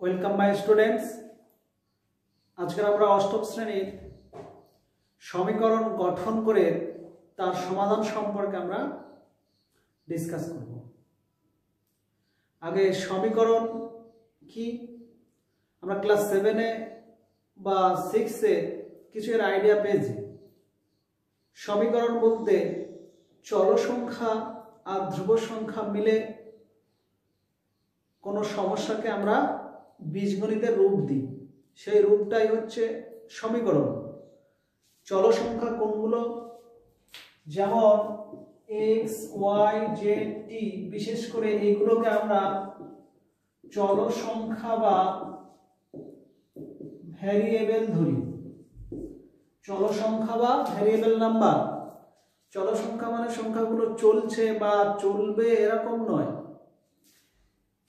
Welcome my students. আজকের আমরা অষ্টম শ্রেণীর সমীকরণ গঠন করে তার সমাধান সম্পর্কে আমরা ডিসকাস করব। আগে সমীকরণ কি আমরা ক্লাস 7-এ বা 6-এ কিছু এর আইডিয়া পেয়েছি। সমীকরণ বলতে চল সংখ্যা আর ধ্রুব সংখ্যা মিলে কোনো সমস্যাকে আমরা বীজগণিতের রূপ দিই, সেই রূপটাই হচ্ছে সমীকরণ। চল সংখ্যা কোনগুলো? যেমন এক্স, ওয়াই, জেড, টি, বিশেষ করে এইগুলোকে আমরা চল সংখ্যা বা ভ্যারিয়েবল ধরি। চল সংখ্যা বা ভ্যারিয়েবল নাম্বার। চল সংখ্যা মানে সংখ্যাগুলো চলছে বা চলবে এরকম নয়।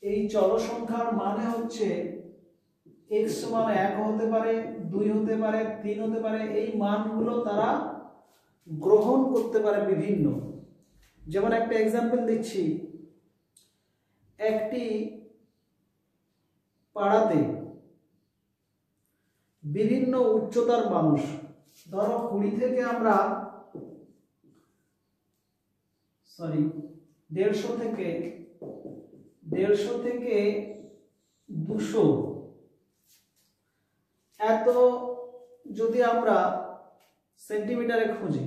এই চল সংখ্যার মানে হচ্ছে x সমান 1 হতে পারে, 2 হতে পারে, 3 হতে পারে। এই মানগুলো তারা গ্রহণ করতে পারে বিভিন্ন। যেমন একটা এক্সাম্পল দিচ্ছি, একটি পাড়াতে বিভিন্ন উচ্চতার মানুষ, ধরো 20 থেকে আমরা 150 থেকে 200 এত যদি আমরা সেন্টিমিটারে খুঁজি,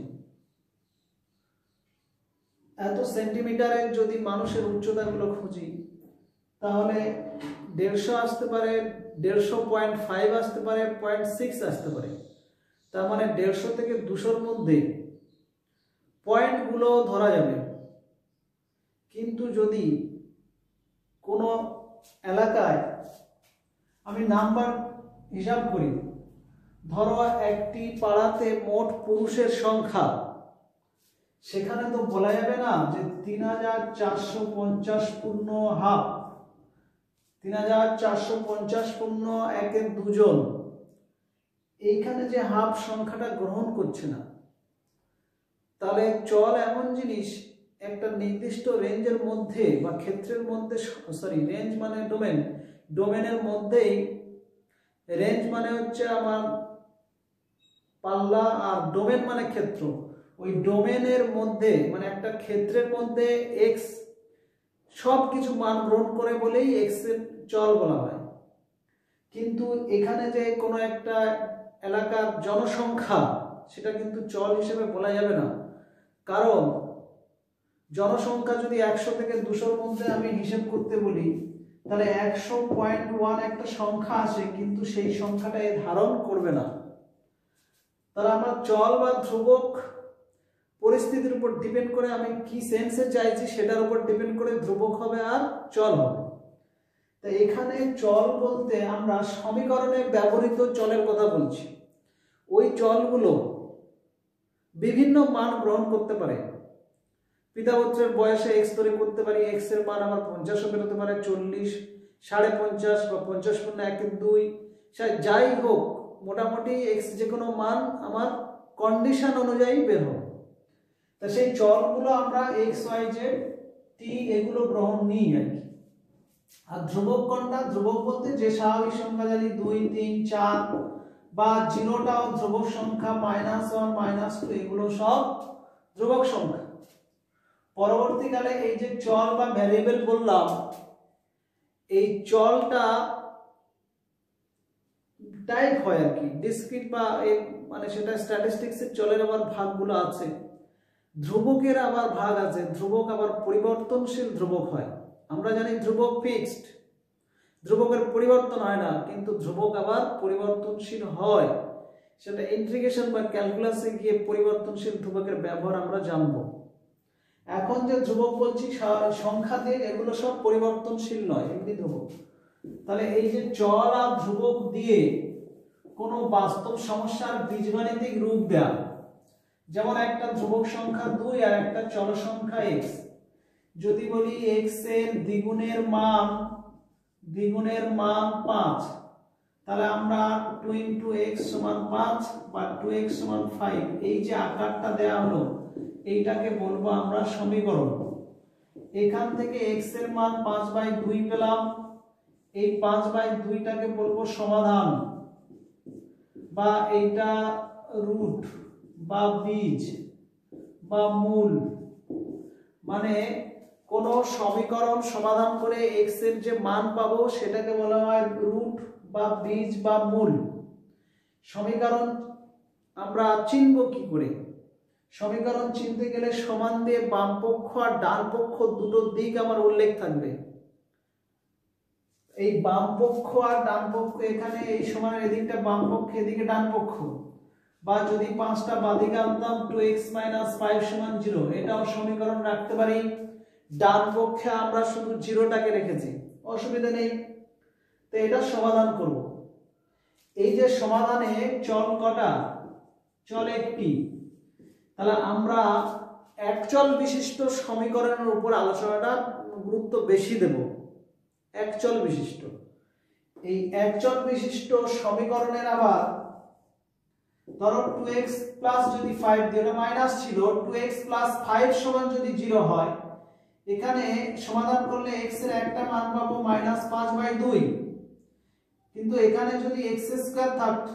এত সেন্টিমিটারে যদি মানুষের উচ্চতাগুলো খুঁজি, তাহলে 150 আসতে পারে, 150.5 আসতে পারে, 0.6 আসতে পারে। তার মানে 150 থেকে 200-র মধ্যে পয়েন্টগুলো ধরা যাবে। কিন্তু যদি কোনো এলাকায় আমি নাম্বার হিসাব করি, ধরো একটি পাড়াতে মোট পুরুষের সংখ্যা, সেখানে তো বলা যাবে না যে 3450 পূর্ণ হাফ, 3450 পূর্ণ 1-এর 2 জন। এইখানে যে হাফ সংখ্যাটা গ্রহণ করছে না। তাহলে চল এমন জিনিস, একটা নির্দিষ্ট রেঞ্জের মধ্যে বা ক্ষেত্রের মধ্যে, রেঞ্জ মানে ডোমেন, ডোমেনের মধ্যেই, রেঞ্জ মানে হচ্ছে আমার পাল্লা আর ডোমেন মানে ক্ষেত্র। ওই ডোমেনের মধ্যে মানে একটা ক্ষেত্রের মধ্যে এক্স সব কিছু মান গ্রহণ করে বলেই এক্স এর চল বলা হয়। কিন্তু এখানে যে কোনো একটা এলাকার জনসংখ্যা, সেটা কিন্তু চল হিসেবে বলা যাবে না। কারণ জনসংখ্যা যদি 100 থেকে 200-র মধ্যে আমি হিসেব করতে বলি, তাহলে 100.1 একটা সংখ্যা আসে, কিন্তু সেই সংখ্যাটা এ ধারণ করবে না। তাহলে আমরা চল বা ধ্রুবক পরিস্থিতির উপর ডিপেন্ড করে আমি কি সেন্সে চাইছি সেটার উপর ডিপেন্ড করে ধ্রুবক হবে আর চল হবে। তাই এখানে চল বলতে আমরা সমীকরণে ব্যবহৃত চলের কথা বলছি। ওই চলগুলো বিভিন্ন মান গ্রহণ করতে পারে। পিতাপুত্রের বয়সে এক্স ধরে করতে পারি, এক্স এর মান আমার 50 বেরোতে পারে, 40, 50.5 বা 50 পূর্ণ 1-এর 2, যাই হোক, মোটামুটি এক্স যে কোনো মান আমার কন্ডিশন অনুযায়ী বের হবে। তা সেই চলগুলো আমরা এক্স, ওয়াই, জেড, টি এগুলো গ্রহণ নিই আর কি। আর ধ্রুবক কোনটা? ধ্রুবক বলতে যে স্বাভাবিক সংখ্যা জানি 2, 3, 4 বা 0টাও ধ্রুবক সংখ্যা, -1, -2 এগুলো সব ধ্রুবক সংখ্যা। পরবর্তীকালে এই যে চল বা ভ্যারিয়েবল বললাম, এই চলটা টাইপ হয় আর কি, ডিসক্রিট বা মানে সেটা স্ট্যাটিস্টিক্সের চলের আবার ভাগগুলো আছে, ধ্রুবকের আবার ভাগ আছে। ধ্রুবক আবার পরিবর্তনশীল ধ্রুবক হয়। আমরা জানি ধ্রুবক ফিক্সড, ধ্রুবকের পরিবর্তন হয় না, কিন্তু ধ্রুবক আবার পরিবর্তনশীল হয়। সেটা ইন্টিগ্রেশন বা ক্যালকুলাসে গিয়ে পরিবর্তনশীল ধ্রুবকের ব্যবহার আমরা জানবো। এখন যে ধ্রুবক বলছি সংখ্যা দিয়ে, এগুলো সব পরিবর্তনশীল নয়, এমনি ধ্রুবক। তাহলে এই যে চল আর ধ্রুবক দিয়ে কোনো বাস্তব সমস্যার বীজগাণিতিক রূপ দেয়া, যেমন একটা ধ্রুবক সংখ্যা 2 আর একটা চল সংখ্যা x। যদি বলি x এর দ্বিগুণের মান 5, তাহলে আমরা 2 × x = 5 বা 2x = 5, এই যে আকারটা দেয়া হলো, এইটাকে বলবো আমরা সমীকরণ। এখান থেকে x এর মান 5/2 পেলাম, এই 5/2টাকে বলবো সমাধান, বা এইটা রুট বা বীজ বা মূল। মানে কোন সমীকরণ সমাধান করে x এর যে মান পাবো সেটাকে বলা হয় রুট বা বীজ বা মূল। সমীকরণ আমরা চিনব কি করে? সমীকরণ চিনতে গেলে সমান দিয়ে বাম পক্ষ আর ডান পক্ষ দুটো দিক আমার উল্লেখ থাকবে। এই বাম পক্ষ আর ডান পক্ষ, এখানে এই সমানের এদিকটা বাম পক্ষ, এদিকে ডান পক্ষ। বা যদি 5টা বাদিকে আনতাম 2x - 5 = 0, এটাও সমীকরণ রাখতে পারি। ডান পক্ষে আমরা শুধু 0টাকে রেখেছি, অসুবিধা নেই। তো এটা সমাধান করব। এই যে সমাধানে চল কটা? চল একটি। তাহলে আমরা একচল বিশিষ্ট সমীকরণের উপর আলোচনাটা গুরুত্ব বেশি দেব। একচল বিশিষ্ট, এই একচল বিশিষ্ট সমীকরণের আবার ধরো 2x প্লাস যদি 5 দিয়ে, ওটা মাইনাস ছিল, 2x প্লাস 5 সমান যদি 0 হয়, এখানে সমাধান করলে x এর একটা মান পাবো -5/2। কিন্তু এখানে যদি x² থাকতো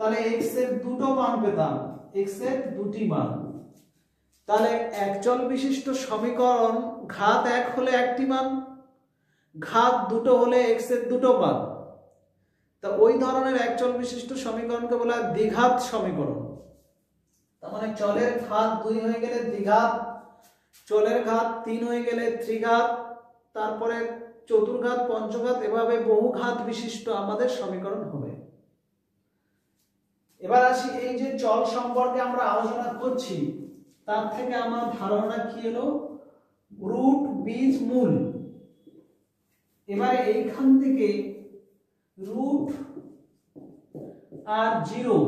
তাহলে x এর দুটো মান পেতাম, x এর দুটি মান। তাহলে একচল বিশিষ্ট সমীকরণ ঘাত 1 হলে একটি মান, ঘাত 2 হলে x এর দুটো মান। তা ওই ধরনের একচল বিশিষ্ট সমীকরণকে বলা হয় দ্বিঘাত সমীকরণ। তার মানে চলের ঘাত 2 হয়ে গেলে দ্বিঘাত, চলের ঘাত 3 হয়ে গেলে ত্রিঘাত, তারপরে চতুর্ঘাত, পঞ্চঘাত, এভাবে বহু ঘাত বিশিষ্ট আমাদের সমীকরণ হবে। এবার আসি, এই যে চল সম্পর্কে আমরা আলোচনা করছি তার থেকে আমার ধারণা কি এলো? রুট, বীজ, মূল। এবারে এইখান থেকে রুট আর 0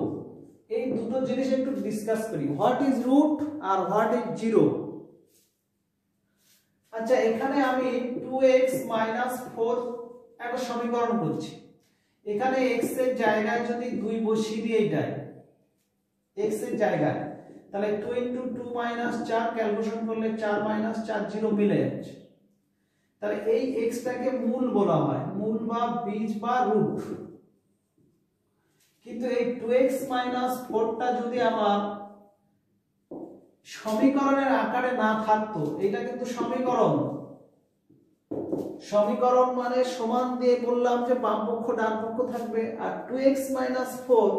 এই দুটো জিনিস একটু ডিসকাস করি। হোয়াট ইজ রুট আর হোয়াট ইজ 0? আচ্ছা, এখানে আমি 2x - 4 একটা সমীকরণ করছি। এখানে x এর জায়গায় যদি 2 বসিয়ে দিই, এইটাই x এর জায়গায়, তাহলে 2 × 2 - 4 ক্যালকুলেশন করলে 4 - 4 0 মিলে যাচ্ছে। তাহলে এই x টাকে মূল বলা হয়, মূল বা বীজ বা রুট। কিন্তু এই 2x - 4টা যদি আমার সমীকরণের আকারে না থাকতো, এটা কিন্তু সমীকরণ। সমীকরণ মানে সমান দিয়ে বললাম যে বাম পক্ষ ডান পক্ষ থাকবে। আর 2x - 4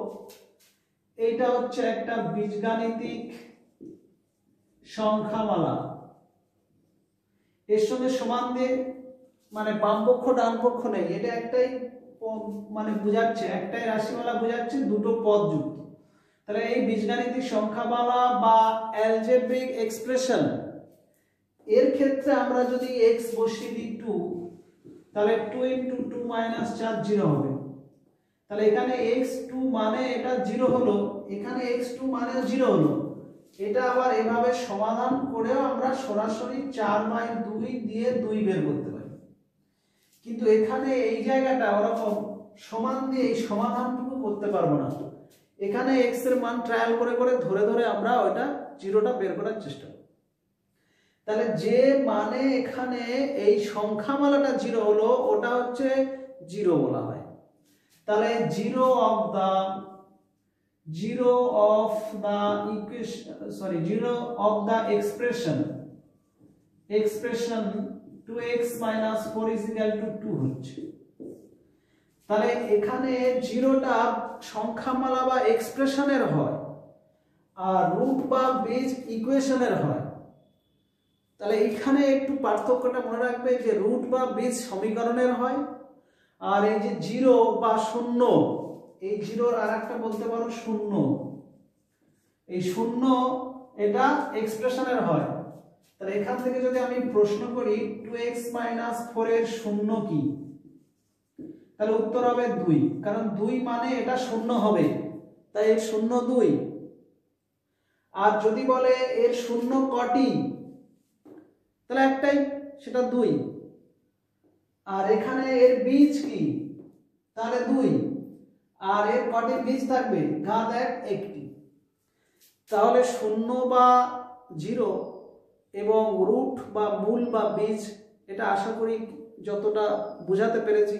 এইটা হচ্ছে একটা বীজগাণিতিক সংখ্যামালা। এর সঙ্গে সমান দিয়ে মানে বাম পক্ষ ডান পক্ষ নেই, এটা একটাই মানে বোঝাচ্ছে, একটাই রাশিমালা বোঝাচ্ছে, দুটো পদ যুক্ত। তাহলে এই বীজগাণিতিক সংখ্যামালা বা অ্যালজেব্রিক এক্সপ্রেশন এর ক্ষেত্রে আমরা যদি x বসিয়ে দিই 2, তাহলে 2 × 2 - 4 0 হবে। তাহলে এখানে x2 মানে এটা 0 হলো, এখানে x2 মানে 0 হলো। এটা আবার এভাবে সমাধান করেও আমরা সরাসরি 4/2 দিয়ে 2 বের করতে পারি। কিন্তু এখানে এই জায়গাটা ওরকম সমান দিয়ে এই সমাধানটুকু করতে পারবো না। এখানে x এর মান ট্রায়াল করে করে ধরে ধরে আমরা ওইটা 0টা বের করার চেষ্টা করব। তাহলে যে মানে এখানে এই সংখ্যামালাটা 0 হলো, ওটা হচ্ছে 0 বলা হয়। তাহলে 0 অফ দা এক্সপ্রেশন 2x - 4 = 2 হচ্ছে। তাহলে এখানে 0টা সংখ্যামালা বা এক্সপ্রেশনের হয়, আর রুট বা বেজ ইকুয়েশনের হয়। তাহলে এখানে একটু পার্থক্যটা মনে রাখবে যে রুট বা বেজ সমীকরণের হয়, আর এই যে 0 বা 0, এই 0-র আরেকটা বলতে পারো 0, এই 0 এটা এক্সপ্রেশনের হয়। তাহলে এখান থেকে যদি আমি প্রশ্ন করি 2x - 4 এর 0 কি, তাহলে উত্তর হবে 2, কারণ 2 মানে এটা 0 হবে, তাই এর 0 2। আর যদি বলে এর 0 কটি, তাহলে একটাই, সেটা 2। আর এখানে এর বীজ কি, তাহলে 2। আর এর কটি বীজ থাকবে, ঘাত 1 একটি। তাহলে 0 বা 0 এবং রুট বা মূল বা বীজ, এটা আশা করি যতটা বোঝাতে পেরেছি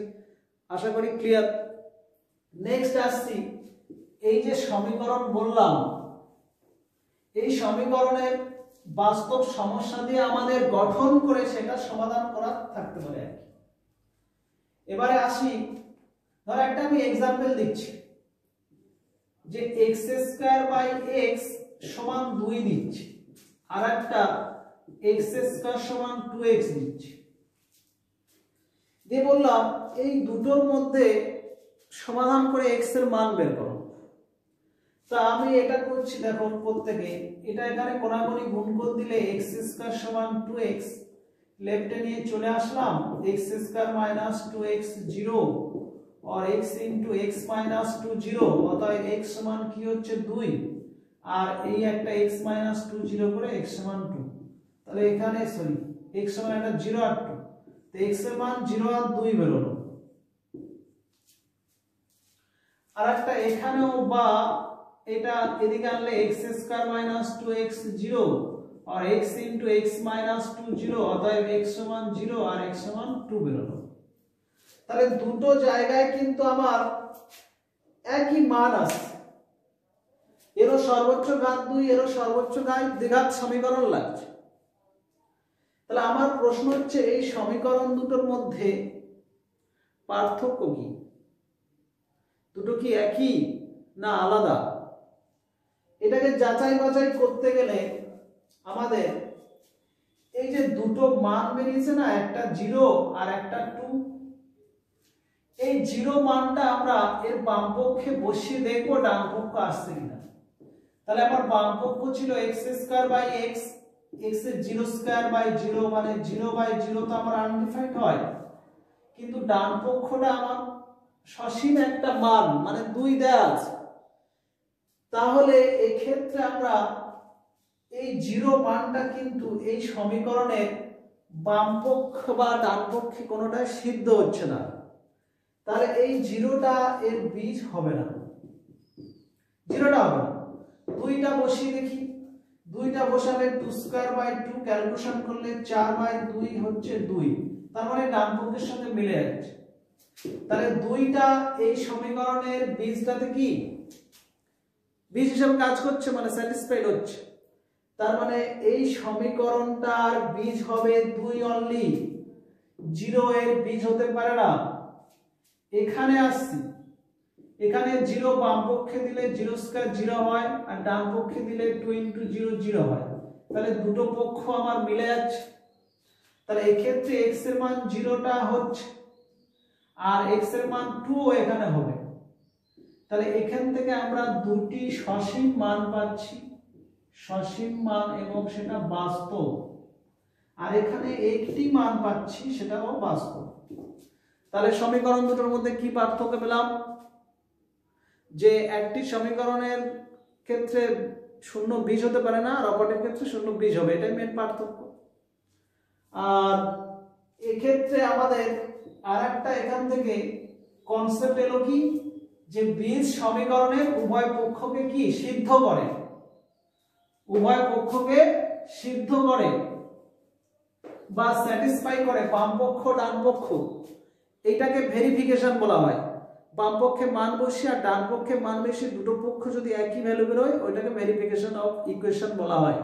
আশা করি ক্লিয়ার। নেক্সট আসছি, এই যে সমীকরণ বললাম, এই সমীকরণের বাস্তব সমস্যা দিয়ে আমাদের গঠন করে সেটা সমাধান করা থাকতে পারে আর কি। এবারে আসি, ধর একটা আমি এক্সাম্পল দিচ্ছি যে x² x সমান 2 দিচ্ছি, আর একটা x² সমান 2x দিচ্ছি, দিয়ে বললাম এই দুটোর মধ্যে সমাধান করে x এর মান বের করো। তা আমি এটা করছি, দেখো প্রত্যেকে এটা এখানে কোনাকুনি গুণ করে দিলে x² সমান 2x, লেফটে নিয়ে চলে আসলাম x² মাইনাস 2x 0 और x into x minus 2 0, অতএব x সমান কি হচ্ছে 2, আর এই একটা x minus 2 0 করে x সমান 2, তাহলে এখানে সরি x সমান একটা 0 আর 2, তো x এর মান 0 আর 2 বেরোলো। আর একটা এখানেও বা এটা এদিকে আনলে x² minus 2x 0 और x into x minus 2 0, অতএব x সমান 0 আর x সমান 2 বেরোলো। তাহলে দুটো জায়গায় কিন্তু আমার একই মান আসছে, এরও সর্বোচ্চ ঘাত 2, এরও সর্বোচ্চ ঘাত সমীকরণ লাগছে। তাহলে আমার প্রশ্ন হচ্ছে এই সমীকরণ দুটোর মধ্যে পার্থক্য কি? দুটো কি একই না আলাদা? এটাকে যাচাই বাছাই করতে গেলে আমাদের এই যে দুটো মান বেরিয়েছে না, একটা 0 আর একটা 2, এই 0 মানটা আমরা এর বাম পক্ষে বসিয়ে দেখবো ডান পক্ষ আসছে কিনা। তাহলে আমার বাম পক্ষ ছিল x² x, x এর 0² 0 মানে 0/0 তো আমার আনডিফাইন্ড হয়, কিন্তু ডান পক্ষটা আমার সসীম একটা মান মানে 2 দেয়া আছে। তাহলে এই ক্ষেত্রে আমরা এই 0 মানটা কিন্তু এই সমীকরণের বাম পক্ষ বা ডান পক্ষে কোনোটাই সিদ্ধ হচ্ছে না, তাহলে এই 0টা এর বীজ হবে না, 0টা হবে না। 2টা বসিয়ে দেখি, 2টা বসালে 2² 2 ক্যালকুলেশন করলে 4/2 হচ্ছে 2, তার মানে ডান পক্ষের সাথে মিলে যাচ্ছে। তাহলে 2টা এই সমীকরণের বীজটাতে কি বীজ হিসেবে কাজ করছে, মানে স্যাটিসফাইড হচ্ছে। তার মানে এই সমীকরণটার বীজ হবে 2 অনলি, 0 এর বীজ হতে পারে না। এখানে আসছি, এখানে 0 বাম পক্ষে দিলে 0² 0 হয়, আর ডান পক্ষে দিলে 2 into 0 0 হয়, তাহলে দুটো পক্ষ আমার মিলে যাচ্ছে। তাহলে এই ক্ষেত্রে x এর মান 0টা হচ্ছে আর x এর মান 2 এখানে হবে। তাহলে এখান থেকে আমরা দুটি সসীম মান পাচ্ছি, সসীম মান, এবং সেটা বাস্তব। আর এখানে একটি মান পাচ্ছি, সেটাও বাস্তব। তাহলে সমীকরণ দুটোর মধ্যে কি পার্থক্য পেলাম? যে একটি সমীকরণের ক্ষেত্রে শূন্য বীজ হতে পারে না, আর অপরটির ক্ষেত্রে শূন্য বীজ হবে, এটাই মেন পার্থক্য। আর এক্ষেত্রে আমাদের আরেকটা এখান থেকে কনসেপ্ট এলো কি, যে বীজ সমীকরণের উভয় পক্ষকে কি সিদ্ধ করে, উভয় পক্ষকে সিদ্ধ করে বা স্যাটিসফাই করে, বাম পক্ষ ডান পক্ষ, এইটাকে ভেরিফিকেশন বলা হয়। বাম পক্ষে মান বসিয়ে আর ডান পক্ষে মান বসিয়ে দুটো পক্ষ যদি একই ভ্যালু বেরোয়, ওইটাকে ভেরিফিকেশন অফ ইকুয়েশন বলা হয়।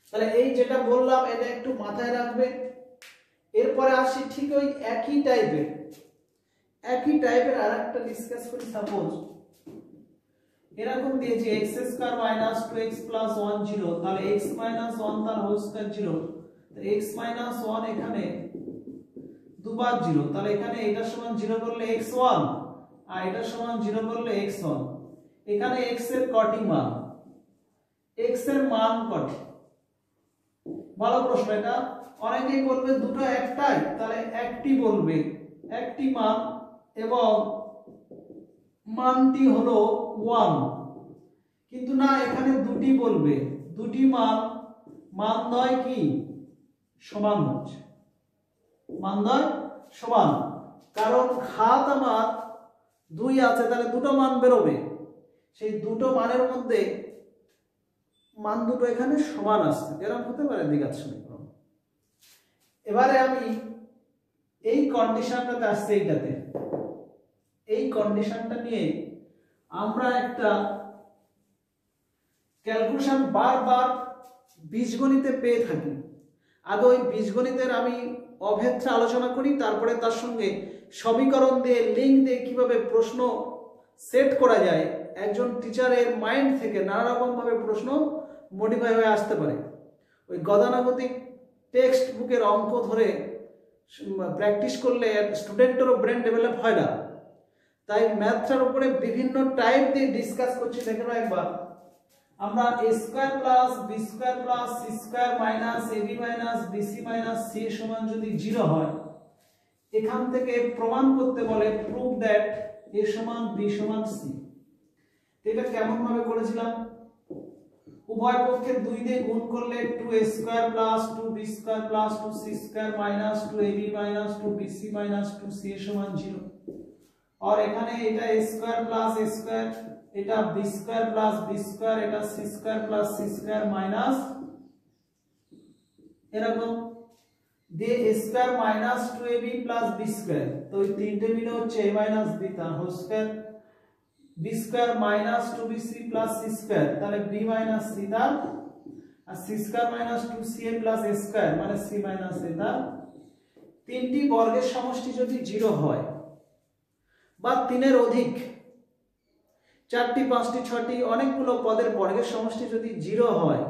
তাহলে এই যেটা বললাম এটা একটু মাথায় রাখবে। এরপরে আসি ঠিক ওই একই টাইপের আরেকটা ডিসকাস করি। সাপোজ এরকম দিয়েছি x² minus 2x plus 1 0, তাহলে x minus 1 তার হোল স্কয়ার 0, x minus 1 এখানে দুবার 0, তাহলে এখানে এটার সমান 0 করলে x1 আর এটার সমান 0 করলে x1। এখানে x এর কটি মান, x এর মান কটি? ভালো প্রশ্ন এটা। অনেকেই বলবে দুটো একটাই, তাহলে একটি বলবে, একটি মান এবং মানটি হলো 1, কিন্তু না এখানে দুটি বলবে, দুটি মান নয় কি সমান হচ্ছে, মান নয় সমান, কারণ ঘাত আমার 2 আছে, তাহলে দুটো মান বেরোবে, সেই দুটো মানের মধ্যে মান দুটো এখানে সমান আসছে, এরকম হতে পারে দ্বিঘাত সমীকরণ। এবারে আমি এই কন্ডিশনটাতে আসছে এইটাতে, এই কন্ডিশনটা নিয়ে আমরা একটা ক্যালকুলেশন বারবার বীজগণিতে পেয়ে থাকি। আগে ওই বীজগণিতের আমি অভেদ্যা আলোচনা করি, তারপরে তার সঙ্গে সমীকরণ দিয়ে লিঙ্ক দিয়ে কিভাবে প্রশ্ন সেট করা যায়, একজন টিচারের মাইন্ড থেকে নানা রকম ভাবে প্রশ্ন মডিফাই হয়ে আসতে পারে। ওই গতানুগতিক টেক্সট বুকের অঙ্ক ধরে প্র্যাকটিস করলে স্টুডেন্টেরও ব্রেন ডেভেলপ হয় না। তাই ম্যাথটার উপরে বিভিন্ন টাইপ দিয়ে ডিসকাস করছি। দেখে নাও একবার, আমরা a square plus b square plus c square minus ab minus bc minus c সমান যদি 0 হয়, এখান থেকে প্রমাণ করতে বলে প্রুভ দ্যাট a সমান b সমান c। এটা কেমন ভাবে করেছিলাম, উভয় পক্ষে 2 দিয়ে গুণ করলে 2a square plus 2b square plus 2c square minus 2ab minus 2bc minus 2c সমান 0। और এখানে এটা a square plus a square, এটা b square plus b square, এটা c square plus c square minus এরকম দিয়ে a square minus 2ab plus b square. তো এই তিনটে মিলে হচ্ছে a মাইনাস b তার whole square, b square minus 2bc plus c square, তাহলে b মাইনাস c তার, আর c square minus 2ca plus a square মানে c মাইনাস a তার। তিনটি বর্গের সমষ্টি যদি 0 হয় বা 3 এর অধিক, 4টি 5টি 6টি অনেকগুলো পদের বর্গের সমষ্টি যদি 0 হয়,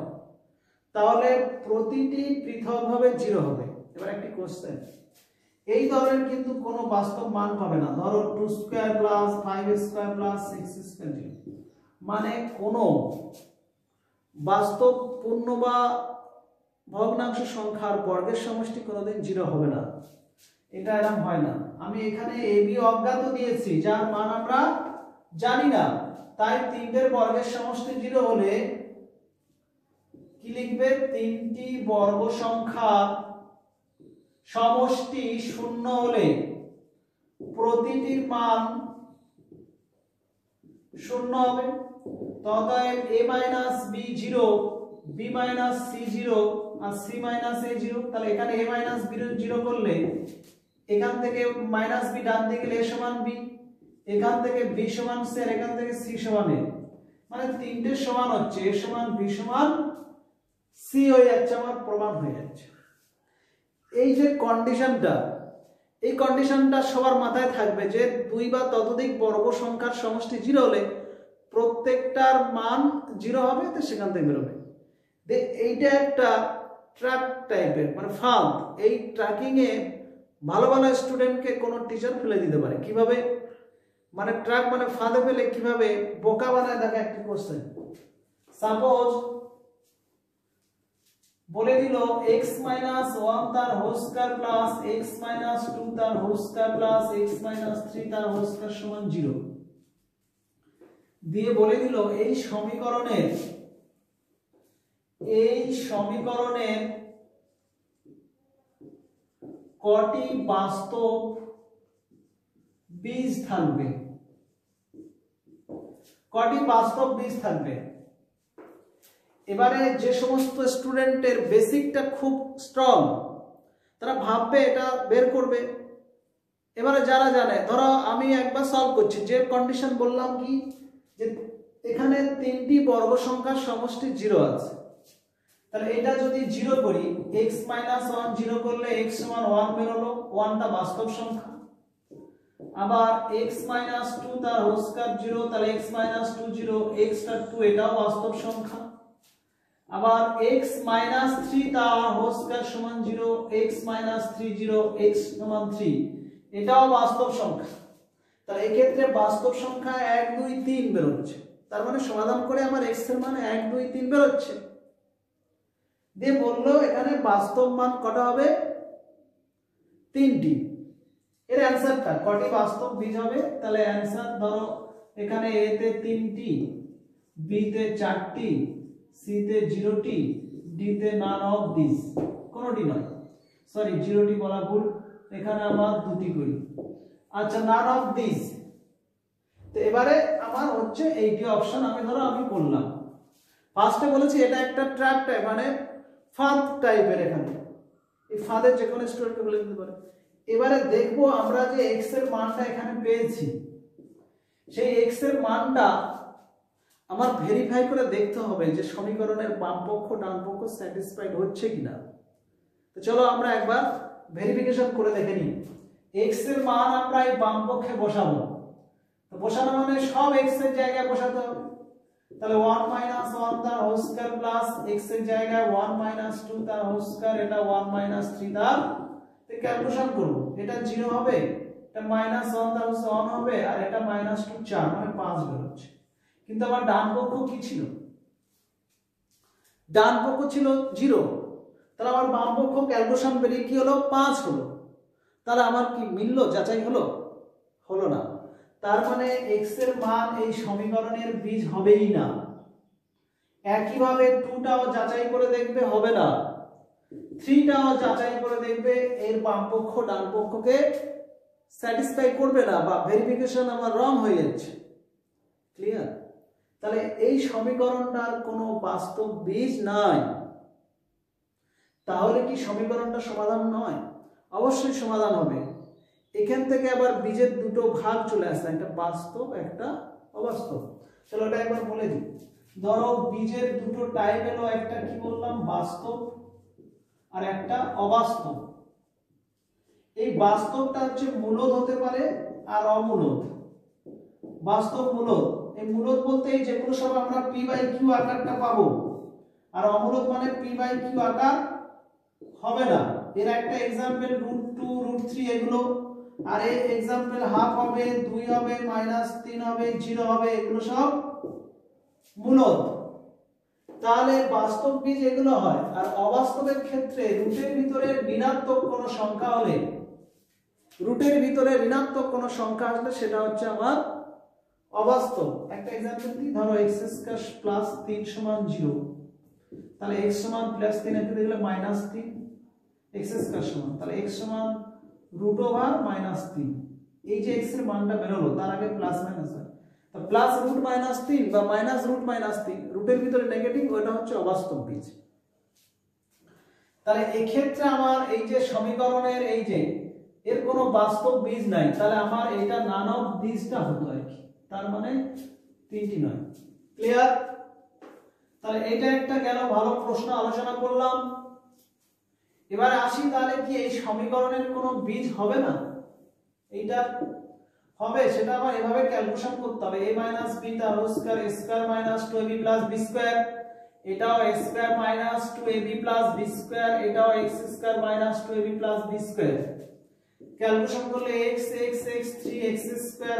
তাহলে প্রতিটি পৃথকভাবে 0 হবে। এবার একটি কোশ্চেন, এই ধরনের কিন্তু কোনো বাস্তব মান পাবে না। ধরো 2 square plus 5 square plus 6 square, মানে কোনো বাস্তব পূর্ণ বা ভগ্নাংশ সংখ্যার বর্গের সমষ্টি কোনোদিন 0 হবে না। এটা এরকম হয় না। আমি এখানে ab অজ্ঞাত দিয়েছি, যার মান আমরা জানি না, তাই তিনটের বর্গের সমষ্টি 0 হলে কি লিখবে, তিনটি বর্গ সংখ্যা সমষ্টি 0 হলে প্রতিটির মান 0 হবে। অতএব a minus b 0, b minus c 0 আর c মাইনাস a 0। তাহলে এখানে a মাইনাস b 0 করলে এখান থেকে মাইনাস b ডান দিকে গেলে a সমান b, এখান থেকে b সমান c আর এখান থেকে c সমান a, মানে তিনটে সমান হচ্ছে a সমান b সমান c হয়ে যাচ্ছে, আমার প্রমাণ হয়ে যাচ্ছে। এই যে কন্ডিশনটা, এই কন্ডিশনটা সবার মাথায় থাকবে যে 2 বা ততোধিক বর্গ সংখ্যার সমষ্টি 0 হলে প্রত্যেকটার মান 0 হবে, তো সেখান থেকে বেরোবে। এইটা একটা ট্র্যাক টাইপের, মানে ফাঁদ। এই ট্র্যাকিং এ ভালো ভালো স্টুডেন্টকে কোনো টিচার ফেলে দিতে পারে। কিভাবে, মানে ট্র্যাক মানে ফাঁদে ফেলে কিভাবে বোকা বানায়, দেখা একটি কোশ্চেন। সাপোজ বলে দিল x মাইনাস 1 তার whole square plus x minus 2 তার whole square plus x minus 3 তার হোল স্কয়ার সমান 0 দিয়ে বলে দিল এই সমীকরণের কটি বাস্তব বীজ থাকবে, কটি বাস্তব বীজ থাকবে। এবারে যে সমস্ত স্টুডেন্টের বেসিকটা খুব স্ট্রং, তারা ভাববে এটা বের করবে। এবারে যারা জানে, ধরো আমি একবার সলভ করছি, যে কন্ডিশন বললাম কি, যে এখানে তিনটি বর্গ সংখ্যার সমষ্টি 0 আছে, তাহলে এটা যদি 0 করি, x মাইনাস 1 0 করলে x সমান 1 বেরোলো, 1টা বাস্তব সংখ্যা। আবার x মাইনাস 2 তার হোল স্কয়ার 0, তাহলে x মাইনাস 2 0, x টা 2, এটাও বাস্তব সংখ্যা। আবার x মাইনাস 3 তার হোল স্কয়ার সমান 0, x মাইনাস 3 0, x সমান 3, এটাও বাস্তব সংখ্যা। তাহলে এই ক্ষেত্রে বাস্তব সংখ্যা 1 2 3 বেরোচ্ছে। তার মানে সমাধান করে আমার x এর মান 1 2 3 বেরোচ্ছে। দিয়ে বললো এখানে বাস্তব মান কটা হবে, 3টি। এর অ্যানসারটা কটি বাস্তব বীজ হবে, তাহলে অ্যানসার ধরো এখানে a তে 3টি, b তে 4টি, c তে 0টি, d তে none of these, কোনটি নয়, সরি 0টি বলা ভুল, এখানে আমার 2টি করি। আচ্ছা, none of these। তো এবারে আমার হচ্ছে এইটি অপশন, আমি বললাম ফার্স্টে বলেছি এটা একটা ট্র্যাপ টাইপ, মানে ফাঁদ টাইপের। এখানে এই ফাঁদের যে কোনো স্টুডেন্টকে বলে দিতে পারে। এবারে দেখবো আমরা যে x এর মানটা এখানে পেয়েছি, সেই x এর মানটা আমার ভেরিফাই করে দেখতে হবে যে সমীকরণের বাম পক্ষ ডান পক্ষ স্যাটিসফাইড হচ্ছে কিনা। তো চলো আমরা একবার ভেরিফিকেশন করে দেখে নিই। x এর মান আমরা এই বাম পক্ষে বসাবো। তো বসানো মানে সব x এর জায়গায় বসাতে হবে। তাহলে 1 - 1 তার হোল স্কয়ার প্লাস x এর জায়গায় 1 - 2 তার হোল স্কয়ার, এটা 1 - 3 তার। তো ক্যালকুলেশন করব, এটা 0 হবে, এটা -1 তার 1 হবে, আর এটা -2 4 মানে 5 বের হচ্ছে। কিন্তু আমার ডান পক্ষ কি ছিল? ডান পক্ষ ছিল 0, তাহলে আমার বাম পক্ষ ক্যালকুলেশন বেরিয়ে কি হলো? 5 হলো। তাহলে আমার কি মিললো? যাচাই হলো? হলো না। তার মানে x এর মান এই সমীকরণের বীজ হবেই না। একইভাবে 2টাও যাচাই করে দেখবে, হবে না। 3টাও যাচাই করে দেখবে, এর বাম পক্ষ ডান পক্ষকে স্যাটিসফাই করবে না, বা ভেরিফিকেশন আমার রং হয়ে যাচ্ছে। ক্লিয়ার? তাহলে এই সমীকরণটার কোনো বাস্তব বীজ নাই। তাহলে কি সমীকরণটা সমাধান নয়? অবশ্যই সমাধান হবে। এখান থেকে আবার বীজের দুটো ভাগ চলে আসে, একটা বাস্তব একটা অবাস্তব। চলো এটা একবার বলে দিই। ধরো বীজের দুটো টাইপ হলো, একটা কি বললাম? বাস্তব, আর একটা অবাস্তব। এই বাস্তবটা হচ্ছে মূলদ হতে পারে আর অমূলদ। বাস্তব মূলদ, এই মূলদ বলতে এই যেগুলো সব আমরা p/q আকারটা পাবো, আর অমূলদ মানে p/q আকার হবে না। এর একটা एग्जांपल √2 √3 এগুলো, আর এই एग्जांपल হাফ হবে, 2 হবে, -3 হবে, 0 হবে, এগুলো সব মূলদ। তাহলে বাস্তব বীজ এগুলো হয়। আর অবাস্তবের ক্ষেত্রে রুটের ভিতরে ঋণাত্মক কোনো সংখ্যা হলে, রুটের ভিতরে ঋণাত্মক কোনো সংখ্যা আসলে সেটা হচ্ছে আমার অবাস্তব। একটা एग्जांपल দিই, ধরো x² + 3 = 0, তাহলে x = +3 এতে দেখলে -3, x² সমান, তাহলে x সমান √3। এই যে x এর মানটা বের হলো তার আগে প্লাস মাইনাস হয়, তো প্লাস √-3 বা -√-3, রুটের ভিতরে নেগেটিভ, ওটা হচ্ছে অবাস্তব বীজ। তাহলে এই ক্ষেত্রে আমার এই যে সমীকরণের এই যে এর কোনো বাস্তব বীজ নাই, তাহলে আমার এটা নান অফ বীজটা হতো আর কি। তার মানে 3টি নয়। ক্লিয়ার? তাহলে এটা একটা গেল, ভালো প্রশ্ন আলোচনা করলাম। এবারে আসি, তাহলে কি এই সমীকরণের কোনো বীজ হবে না? এইটা হবে, সেটা আবার এভাবে ক্যালকুলেশন করতে হবে। a - b তার whole square, a² - 2ab + b square, এটাও a² - 2ab + b স্কয়ার, এটাও x² - 2ab + b square. Calculation করলে x x x 3x² - 4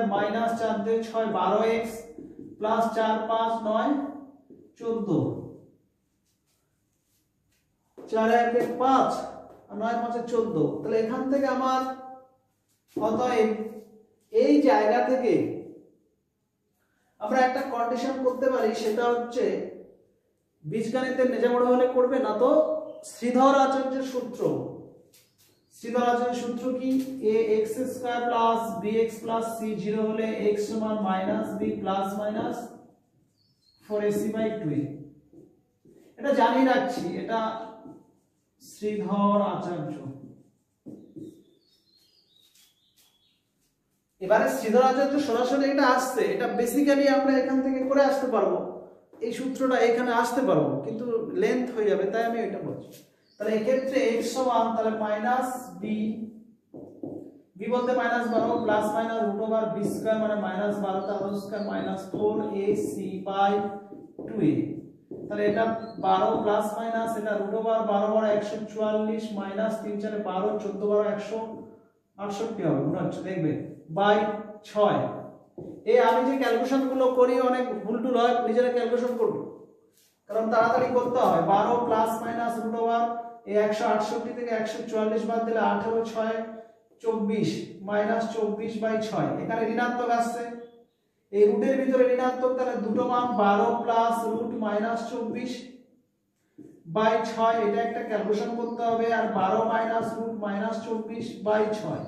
2 6 12x + 4 5 9 14, 4 1 5 আর 9 5 14। তাহলে এখান থেকে আমার অতএব এই জায়গা থেকে আমরা একটা কন্ডিশন করতে পারি, সেটা হচ্ছে বীজগণিতের মেজামোড় হলে করবে না, তো শ্রীধর আচার্যের সূত্র। শ্রীধর আচার্যের সূত্র কি? ax² + bx + c 0 হলে x সমান -b ± 4ac/2a। এটা জানি রাখছি, এটা শ্রীধর আচার্য। এবারে শ্রীধর আচার্য সরাসরি এটা আসছে, এটা বেসিক্যালি আমরা এখান থেকে করে আসতে পারবো, এই সূত্রটা এখানে আসতে পারবো, কিন্তু লেন্থ হয়ে যাবে, তাই আমি এটা বলছি। তাহলে এই ক্ষেত্রে x সমান, তাহলে -b, b বলতে -12 প্লাস মাইনাস √b স্কয়ার মানে -12 তার হোল স্কয়ার -4ac/2a। তাহলে এটা 12 প্লাস মাইনাস, এটা √12 12 144 -3 4 12 14 168 হবে মনে হচ্ছে, দেখবে, বাই 6। এই আমি যে ক্যালকুলেশন গুলো করি অনেক ভুল টুল হয়, নিজেরা ক্যালকুলেশন করবে, কারণ তাড়াতাড়ি করতে হয়। 12 প্লাস মাইনাস √12, এই 168 থেকে 144 বাদ দিলে 18 6 24 -24/6, এখানে ঋণাত্মক আসছে, এই রুটের ভিতরে ঋণাত্মক, তাহলে দুটো মান 12 প্লাস √ -24/6, এটা একটা ক্যালকুলেশন করতে হবে। আর 12 মাইনাস √ -24/6,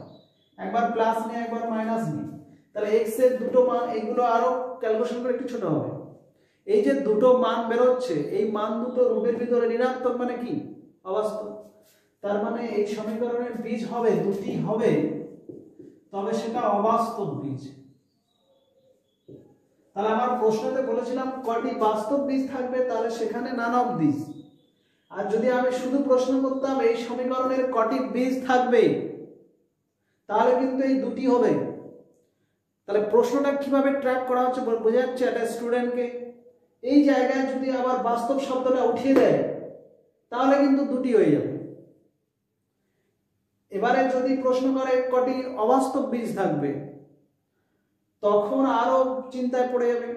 একবার প্লাস নিয়ে একবার মাইনাস নিয়ে, তাহলে x এর দুটো মান, এগুলো আরো ক্যালকুলেশন করে একটু ছোট হবে। এই যে দুটো মান বের হচ্ছে, এই মান দুটো রুটের ভিতরে ঋণাত্মক মানে কি? অবাস্তব। তার মানে এই সমীকরণের বীজ হবে দুটি হবে, তবে সেটা অবাস্তব বীজ। তাহলে আমার প্রশ্নতে বলেছিলাম কটি বাস্তব বীজ থাকবে, তাহলে সেখানে নান অফ দিস। আর যদি আমি শুধু প্রশ্ন করতাম এই সমীকরণের কটি বীজ থাকবে, তাহলে কিন্তু এই দুটি হবে। তাহলে প্রশ্নটা কিভাবে ট্র্যাক করা হচ্ছে বোঝা যাচ্ছে একটা স্টুডেন্টকে। এই জায়গায় যদি আবার বাস্তব শব্দটা উঠিয়ে দেয় তাহলে কিন্তু দুটি হয়ে যাবে। এবারে যদি প্রশ্ন করে কটি অবাস্তব বীজ থাকবে, তখন আরো চিন্তায় পড়ে যাবে।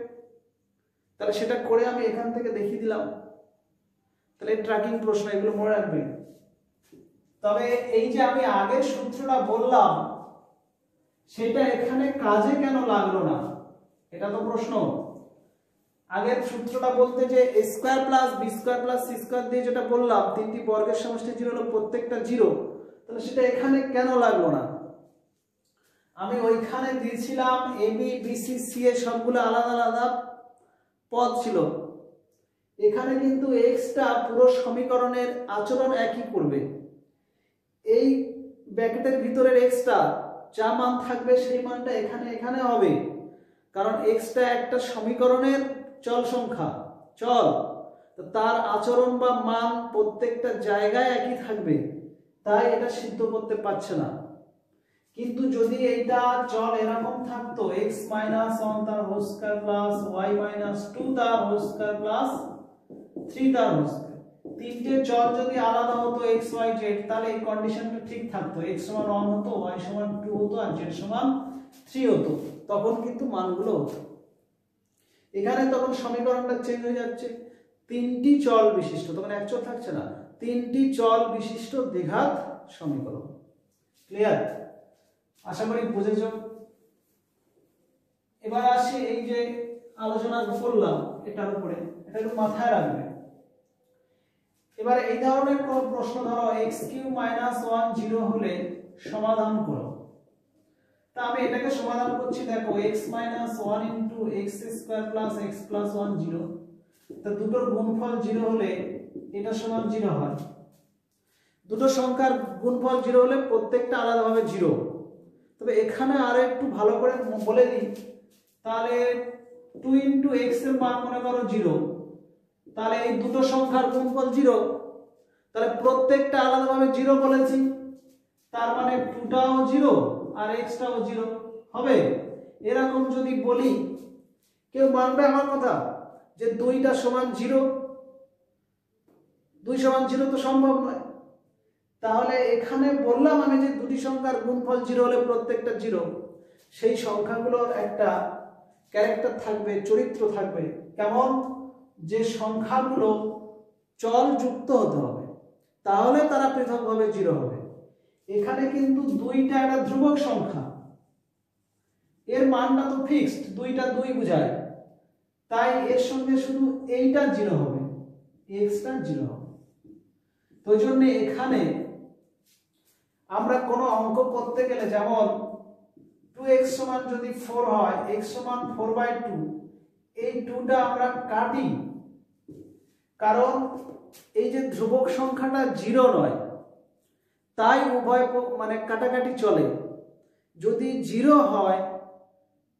তাহলে সেটা করে আমি এখান থেকে দেখিয়ে দিলাম। তাহলে ট্র্যাকিং প্রশ্ন, এগুলো মনে রাখবে। তবে এই যে আমি আগের সূত্রটা বললাম সেটা এখানে কাজে কেন লাগলো না, এটা তো প্রশ্ন। আগের সূত্রটা বলতে যে a square plus b square plus c square দিয়ে যেটা বললাম তিনটি বর্গের সমষ্টি 0 হলো প্রত্যেকটা 0, তাহলে সেটা এখানে কেন লাগলো না? আমি ওইখানে দিয়েছিলাম a b b c c এর সবগুলো আলাদা আলাদা পদ ছিল। এখানে কিন্তু x টা পুরো সমীকরণের আচরণ একই করবে। এই ব্র্যাকেটের ভিতরের x টা যা মান থাকবে সেই মানটা এখানে এখানে হবে, কারণ x টা একটা সমীকরণের চল সংখ্যা, চল, তো তার আচরণ বা মান প্রত্যেকটা জায়গায় একই থাকবে, তাই এটা সিদ্ধ করতে পারছে না। কিন্তু যদি এইটা চল এরকম থাকতো x - 1 তার হোল স্কয়ার প্লাস y - 2 তার হোল স্কয়ার প্লাস 3 তার হোল স্কয়ার, তিনটে চল যদি আলাদা হতো x y z, তাহলে এই কন্ডিশনটা ঠিক থাকতো, x = 1 হতো, y = 2 হতো আর z = 3 হতো, তখন কিন্তু মানগুলো হতো। এখানে তখন সমীকরণটা চেঞ্জ হয়ে যাচ্ছে, তিনটি চল বিশিষ্ট, তখন এক চল থাকছে না, তিনটি চল বিশিষ্ট দ্বিঘাত সমীকরণ। ক্লিয়ার? আশা করি বুঝেছো। এবার আসি এই যে আলোচনা করলাম এটার উপরে, এটা একটু মাথায় রাখবে। এবার এই ধরনের কোন প্রশ্ন ধরো x³ - 1 0 হলে সমাধান করো, তা আমি এটাকে সমাধান করছি। দেখো x - 1 * x² + x + 1 0, তো দুটোর গুণফল 0 হলে এটা সমান 0 হয়। দুটো সংখ্যার গুণফল 0 হলে প্রত্যেকটা আলাদাভাবে 0। তবে এখানে আরো একটু ভালো করে বলে দিই, তাহলে 2 * x এর মান মনে করো 0, তাহলে এই দুটো সংখ্যার গুণফল 0, তাহলে প্রত্যেকটা আলাদাভাবে 0 বলেছি, তার মানে 2টাও 0 আর x টাও 0 হবে। এরকম যদি বলি কেউ মানবে আমার কথা যে 2টা সমান 0? 2 সমান 0 তো সম্ভব নয়। তাহলে এখানে বললাম আমি যে দুটি সংখ্যার গুণফল 0 হলে প্রত্যেকটা 0, সেই সংখ্যাগুলোর একটা ক্যারেক্টার থাকবে, চরিত্র থাকবে। কেমন? যে সংখ্যাগুলো চল যুক্ত হতে হবে, তাহলে তারা পৃথকভাবে 0 হবে। এখানে কিন্তু 2টা একটা ধ্রুবক সংখ্যা, এর মানটা তো ফিক্সড, 2টা 2 বোঝায়, তাই এর সঙ্গে শুধু এইটা 0 হবে, x টা 0 হবে। তো ওই জন্য এখানে আমরা কোনো অঙ্ক করতে গেলে, যেমন 2x সমান যদি 4 হয়, x সমান 4/2, এই 2টা আমরা কাটি, কারণ এই যে ধ্রুবক সংখ্যাটা 0 নয়, তাই উভয় মানে কাটাকাটি চলে। যদি 0 হয়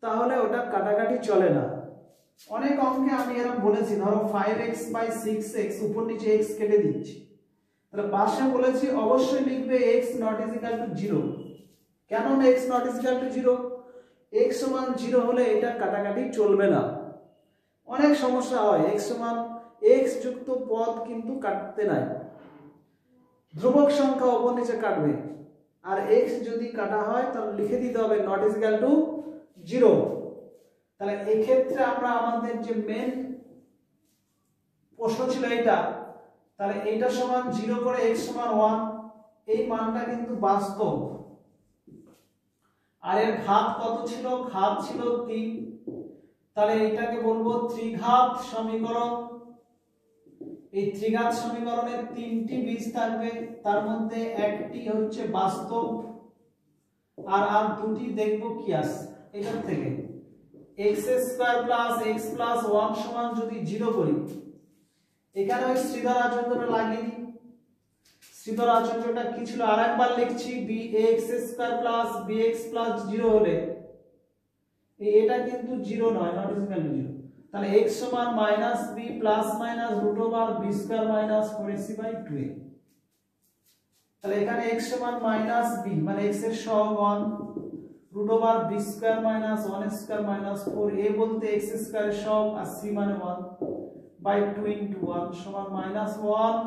তাহলে ওটা কাটাকাটি চলে না। অনেক অঙ্কে আমি এরকম বলেছি, ধরো 5x/6x, উপর নিচে x কেটে দিচ্ছি, তাহলে পাশে বলেছি অবশ্যই লিখবে x ≠ 0। কেন x ≠ 0? x সমান 0 হলে এটা কাটাকাটি চলবে না, অনেক সমস্যা হয়। x যুক্ত পদ কিন্তু কাটতে নাই, ধ্রুবক সংখ্যা উপর নিচে কাটবে, আর x যদি কাটা হয় তাহলে লিখে দিতে হবে ≠ 0। তাহলে এই ক্ষেত্রে আমরা আমাদের যে মেন প্রশ্ন ছিল এইটা, তাহলে এইটা সমান 0 করে x সমান 1, এই মানটা কিন্তু বাস্তব। আর এর ঘাত কত ছিল? ঘাত ছিল 3, তাহলে এটাকে বলবো ত্রিঘাত সমীকরণ। এই ত্রিঘাত সমীকরণের 3টি বীজ থাকবে, তার মধ্যে একটি হচ্ছে বাস্তব, আর দুটি দেখবো কি আসে এটার থেকে। x² + x + 1 সমান যদি 0 করি, এখানে ওই শ্রীধর আচরণটা লাগিয়ে দিই, শ্রীধর আচার্যটা কি ছিল আরেকবার লিখছি, bx square plus bx plus 0 হলে এটা কিন্তু 0 নয়, নট ইকুয়াল টু 0, তাহলে x সমান minus b plus minus root over b square minus 4ac by 2a। তাহলে এখানে x সমান মাইনাস b মানে x এর সহগ 1 root over b square minus 1 square minus 4a বলতে x স্কয়ার এর সহগ আর c মানে 1 বাই 2 ইনটু 1 সমান মাইনাস 1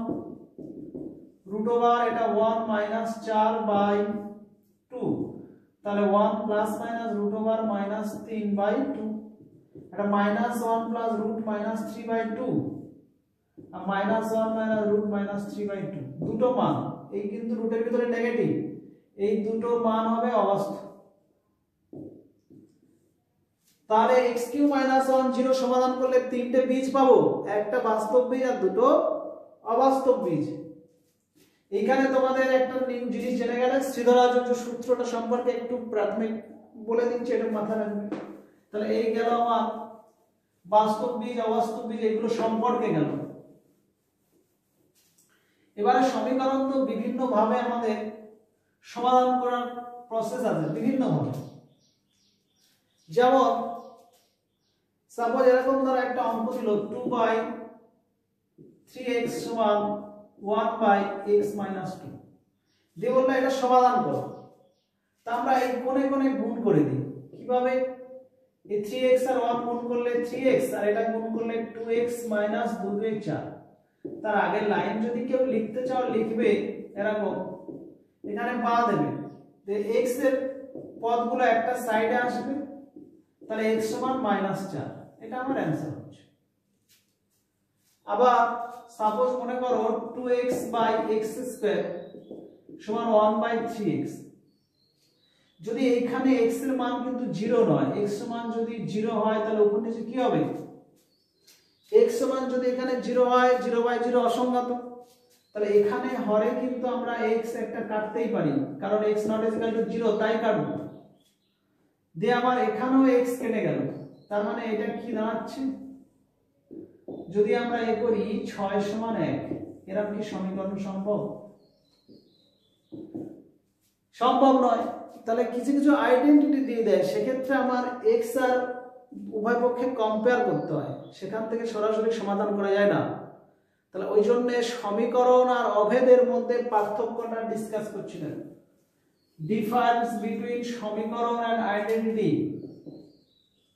রুট ওভার এটা 1 মাইনাস 4 বাই 2, তাহলে 1 plus minus root over minus 3 by 2, এটা minus 1 plus root minus 3 by 2 আর minus 1 minus root minus 3 by 2, দুটো মান এই কিন্তু রুটের ভিতরে নেগেটিভ, এই দুটো মান হবে অবাস্তব। তাহলে x³ - 1 0 সমাধান করলে তিনটে বীজ পাবো, একটা বাস্তব বীজ আর দুটো অবাস্তব বীজ। এখানে তোমাদের একটা জিনিস জেনে গেলে শ্রীধর আচার্য সূত্রটা সম্পর্কে একটু প্রাথমিক বলে দিচ্ছি, এটা মাথায় রাখবে। তাহলে এই গেল আমার বাস্তব বীজ অবাস্তব বীজ এগুলো সম্পর্কে গেল। এবারে সমীকরণ তো বিভিন্ন ভাবে আমাদের সমাধান করার প্রসেস আছে, বিভিন্ন ভাবে। যেমন সাপোজ এরকম ধরো একটা অঙ্ক ছিল 2/3x সমান 1/x - 2 দিয়ে বললো এটা সমাধান করো। তা আমরা এই কোণে কোণে গুণ করে দিই। কিভাবে? এই 3x আর 1 গুণ করলে 3x আর এটা গুণ করলে 2x - 2 2 4। তার আগের লাইন যদি কেউ লিখতে চাও লিখবে এরকম, এখানে পা দেবে যে x এর পদগুলো একটা সাইডে আসবে, তাহলে x সমান -4, এটা আমার অ্যানসার হচ্ছে। আবার সাপোজ মনে করো 2x/x² সমান 1/3x, যদি এখানে x এর মান কিন্তু 0 নয়, x সমান যদি 0 হয় তাহলে উপর নিচে কি হবে? x সমান যদি এখানে 0 হয় 0/0 অসংজ্ঞাত, তাহলে এখানে হরে কিন্তু আমরা x একটা কাটতেই পারি, কারণ x ≠ 0 তাই কাটবো। দিয়ে আবার এখানেও x কেটে গেল, তার মানে এটা কি দাঁড়াচ্ছে? যদি আমরা এ করি 6 সমান 1, এরকম কি সমীকরণ সম্ভব? সম্ভব নয়। তাহলে কিছু কিছু আইডেন্টিটি দিয়ে দেয়, সেক্ষেত্রে আমার x আর উভয় পক্ষে কম্পেয়ার করতে হয়, সেখান থেকে সরাসরি সমাধান করা যায় না। তাহলে ওই জন্য সমীকরণ আর অভেদের মধ্যে পার্থক্যটা ডিসকাস করছিলেন। ডিফারেন্স বিটুইন সমীকরণ এন্ড আইডেন্টিটি,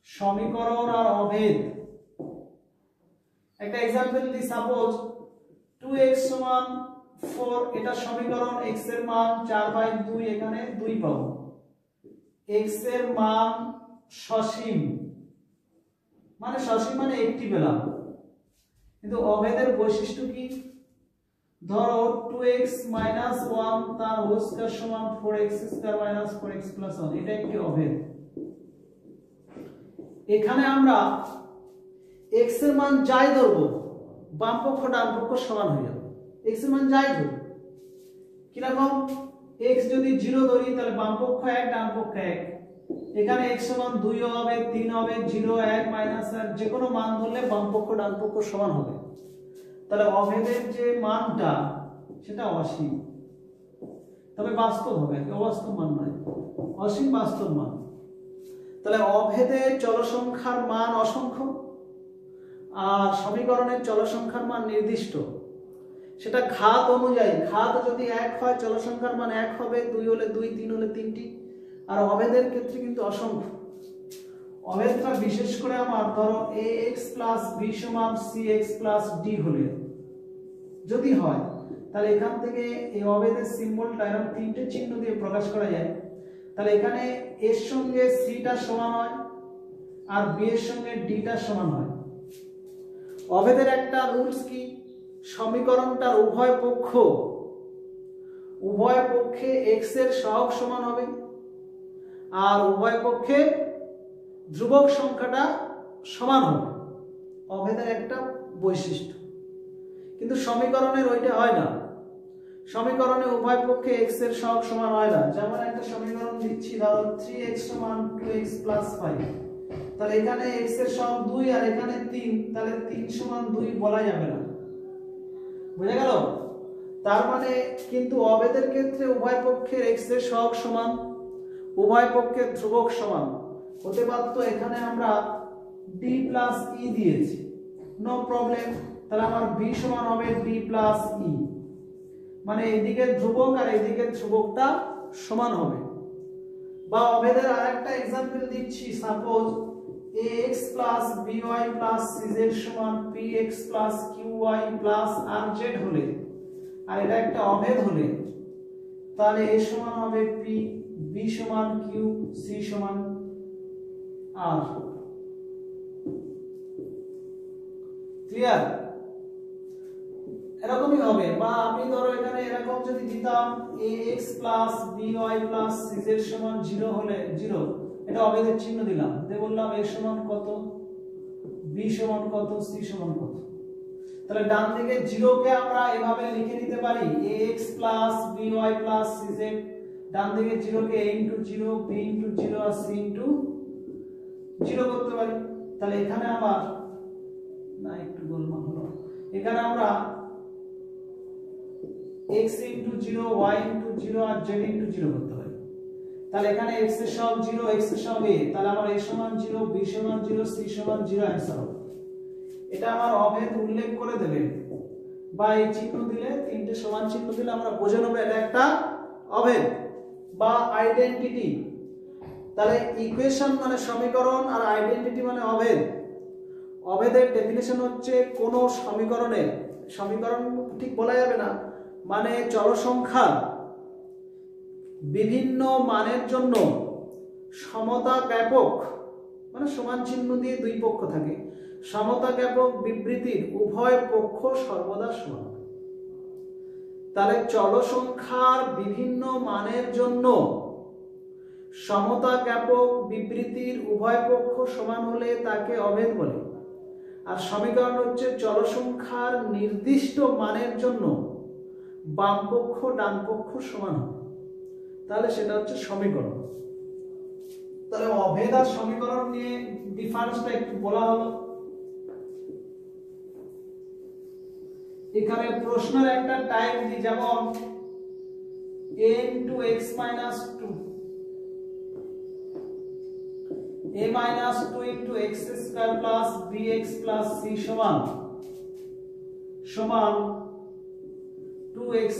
সমীকরণ আর অভেদ। একটা एग्जांपल দিই, সাপোজ 2x সমান 4, এটা সমীকরণ, x এর মান 4/2, এখানে 2 পাবো। x এর মান সসীম মানে একটি পেলাম, কিন্তু অভেদের বৈশিষ্ট্য কি? ধরো 2x - 1 তার হোল স্কয়ার সমান 4x² - 4x + 1, এটা একটি অভেদ। এখানে আমরা x এর মান যাই ধরবো, বাম পক্ষ ডান পক্ষ সমান হয়ে যাবে। x এর মান যাই ধরবো, কিরকম? x যদি 0 ধরি তাহলে বাম পক্ষ 1 ডান পক্ষ 1, এখানে x সমান 2 হবে 3 হবে 0 1 -1 যে কোনো মান ধরলে বাম পক্ষ ডান পক্ষ সমান হবে। তাহলে অভেদের যে মানটা সেটা অসীম, তবে বাস্তব হবে, অবাস্তব মান নয়, অসীম বাস্তব মান। তাহলে অভেদে চলসংখ্যার মান অসংখ্য আর সমীকরণের চলসংখ্যার মান নির্দিষ্ট, সেটা ঘাত অনুযায়ী। ঘাত যদি 1 হয় চলসংখ্যার মান 1 হবে, 2 হলে 2, 3 হলে 3টি। আর অভেদের ক্ষেত্রে কিন্তু অসংখ্য। অভেদটা বিশেষ করে আমার ধরো ax + b = cx + d হলে যদি হয়, তাহলে এখান থেকে এই অভেদের সিম্বলটা এরকম 3টে চিহ্ন দিয়ে প্রকাশ করা যায়। তাহলে এখানে এর সঙ্গে c টা সমান হয় আর b এর সঙ্গে d টা সমান হয়। অভেদের একটা রুলস কি? সমীকরণটার উভয় পক্ষে x এর সহগ সমান হবে আর উভয় পক্ষে ধ্রুবক সংখ্যাটা সমান হবে, অভেদের একটা বৈশিষ্ট্য। কিন্তু সমীকরণের ওইটা হয় না, সমীকরণে উভয় পক্ষে x এর সহগ সমান হয় না। যেমন একটা সমীকরণ দিচ্ছি, ধরো 3x = 2x + 5, তাহলে এখানে x এর সহগ 2 আর এখানে 3, তাহলে 3 = 2 বলা যাবে না। বুঝা গেল? তার মানে কিন্তু অভেদের ক্ষেত্রে উভয় পক্ষের x এর সহগ সমান, উভয় পক্ষের ধ্রুবক সমান হতে পারত। এখানে আমরা d প্লাস ই দিয়েছি, নো প্রবলেম। তাহলে আমার b সমান হবে d প্লাস ই, মানে এইদিকে ধ্রুবক আর এইদিকে ধ্রুবকটা সমান হবে। বা অভেদের আরেকটা एग्जांपल দিচ্ছি, suppose ax plus by plus cz সমান px plus qy plus rz হলে, আর এটা একটা অভেদ হলে, তাহলে a সমান হবে p, b সমান q, c সমান r। ক্লিয়ার? এরকমই হবে। বা আমি ধরো এখানে এরকম যদি দিতাম ax plus by plus cz সমান 0 হলে 0, এটা অভেদের চিহ্ন দিলাম, দিয়ে বললাম a সমান কত, b সমান কত, c সমান কত। তাহলে ডান দিকে 0 কে আমরা এভাবে লিখে নিতে পারি ax plus by plus cz, ডান দিকে 0 কে a * 0, b * 0 আর c * 0 করতে পারি। তাহলে এখানে আবার না একটু গোলমাল হলো, এখানে আমরা x * 0, y * 0 আর z * 0 করতে পারি। তাহলে এখানে x এর সহগ 0, x এর সহগ a, তাহলে আমার a সমান 0, b সমান 0, c সমান 0 অ্যানসার হবে। এটা আমার অভেদ উল্লেখ করে দেবে, বা এই চিহ্ন দিলে, তিনটে সমান চিহ্ন দিলে আমরা বুঝে নেব এটা একটা অভেদ বা আইডেন্টিটি। তাহলে ইকুয়েশন মানে সমীকরণ আর আইডেন্টিটি মানে অভেদ। অভেদের ডেফিনিশন হচ্ছে কোন সমীকরণের, সমীকরণ ঠিক বলা যাবে না, মানে চলসংখ্যা বিভিন্ন মানের জন্য সমতা জ্ঞাপক, মানে সমান চিহ্ন দিয়ে দুই পক্ষ থাকে, সমতা জ্ঞাপক বিবৃতির উভয় পক্ষ সর্বদা সমান। তাহলে চলসংখ্যার বিভিন্ন মানের জন্য সমতা জ্ঞাপক বিবৃতির উভয় পক্ষ সমান হলে তাকে অভেদ বলে। আর সমীকরণ হচ্ছে চলসংখ্যার নির্দিষ্ট মানের জন্য বাম পক্ষ ডান পক্ষ সমান হবে, তাহলে সেটা হচ্ছে সমীকরণ। তাহলে অভেদ আর সমীকরণ নিয়ে ডিফারেন্সটা একটু বলা হলো। এখানে প্রশ্নের একটা টাইপ দি, যেমন a * x - 2, a - 2 * x² plus bx plus c সমান 2x²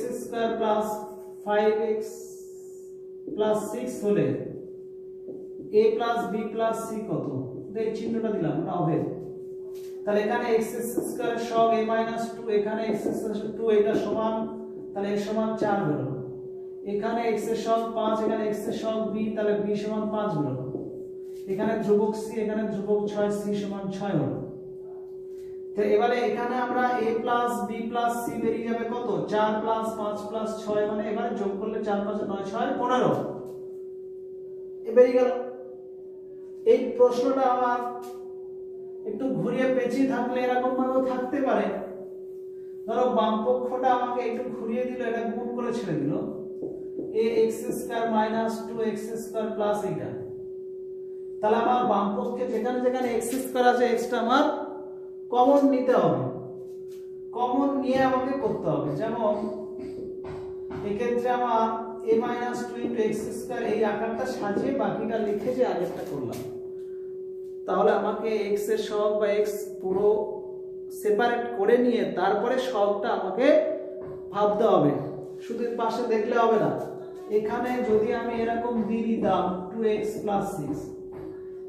plus 5x plus 6 হলে a plus b plus c কত, এই চিহ্নটা দিলাম না অভেদ। তাহলে এখানে x² এর সহগ a - 2, এখানে x² 2, এটা সমান, তাহলে a সমান 4 বেরোলো। এখানে x এর সহগ 5, এখানে x এর সহগ b, তাহলে b সমান 5 বেরোলো। এখানে ধ্রুবক c, এখানে ধ্রুবক 6, c সমান 6 হলো। তো এবারে এখানে আমরা a plus b plus c বেরিয়ে যাবে কত, 4 প্লাস 5 প্লাস 6, মানে এবারে যোগ করলে 4 5 9 6 15 এ বেরিয়ে গেল। এই প্রশ্নটা আমার একটু ঘুরিয়ে পেঁচিয়ে থাকলে এরকম ভাবে থাকতে পারে, ধরো বাম পক্ষটা আমাকে একটু ঘুরিয়ে দিল, এটা গুণ করে ছেড়ে দিল ax² - 2x² প্লাস এইটা। তাহলে আমার বাম পক্ষে যেখানে যেখানে x² আছে, x টা আমার কমন নিতে হবে, কমন নিয়ে আমাকে করতে হবে। যেমন এক্ষেত্রে আমার a - 2 * x² এই আকারটা সাজিয়ে বাকিটা লিখে যে আগেরটা করলাম, তাহলে আমাকে x এর সহগ বা x পুরো সেপারেট করে নিয়ে তারপরে সহগটা আমাকে ভাবতে হবে, শুধু পাশে দেখলে হবে না। এখানে যদি আমি এরকম দিয়ে দিতাম 2x + 6,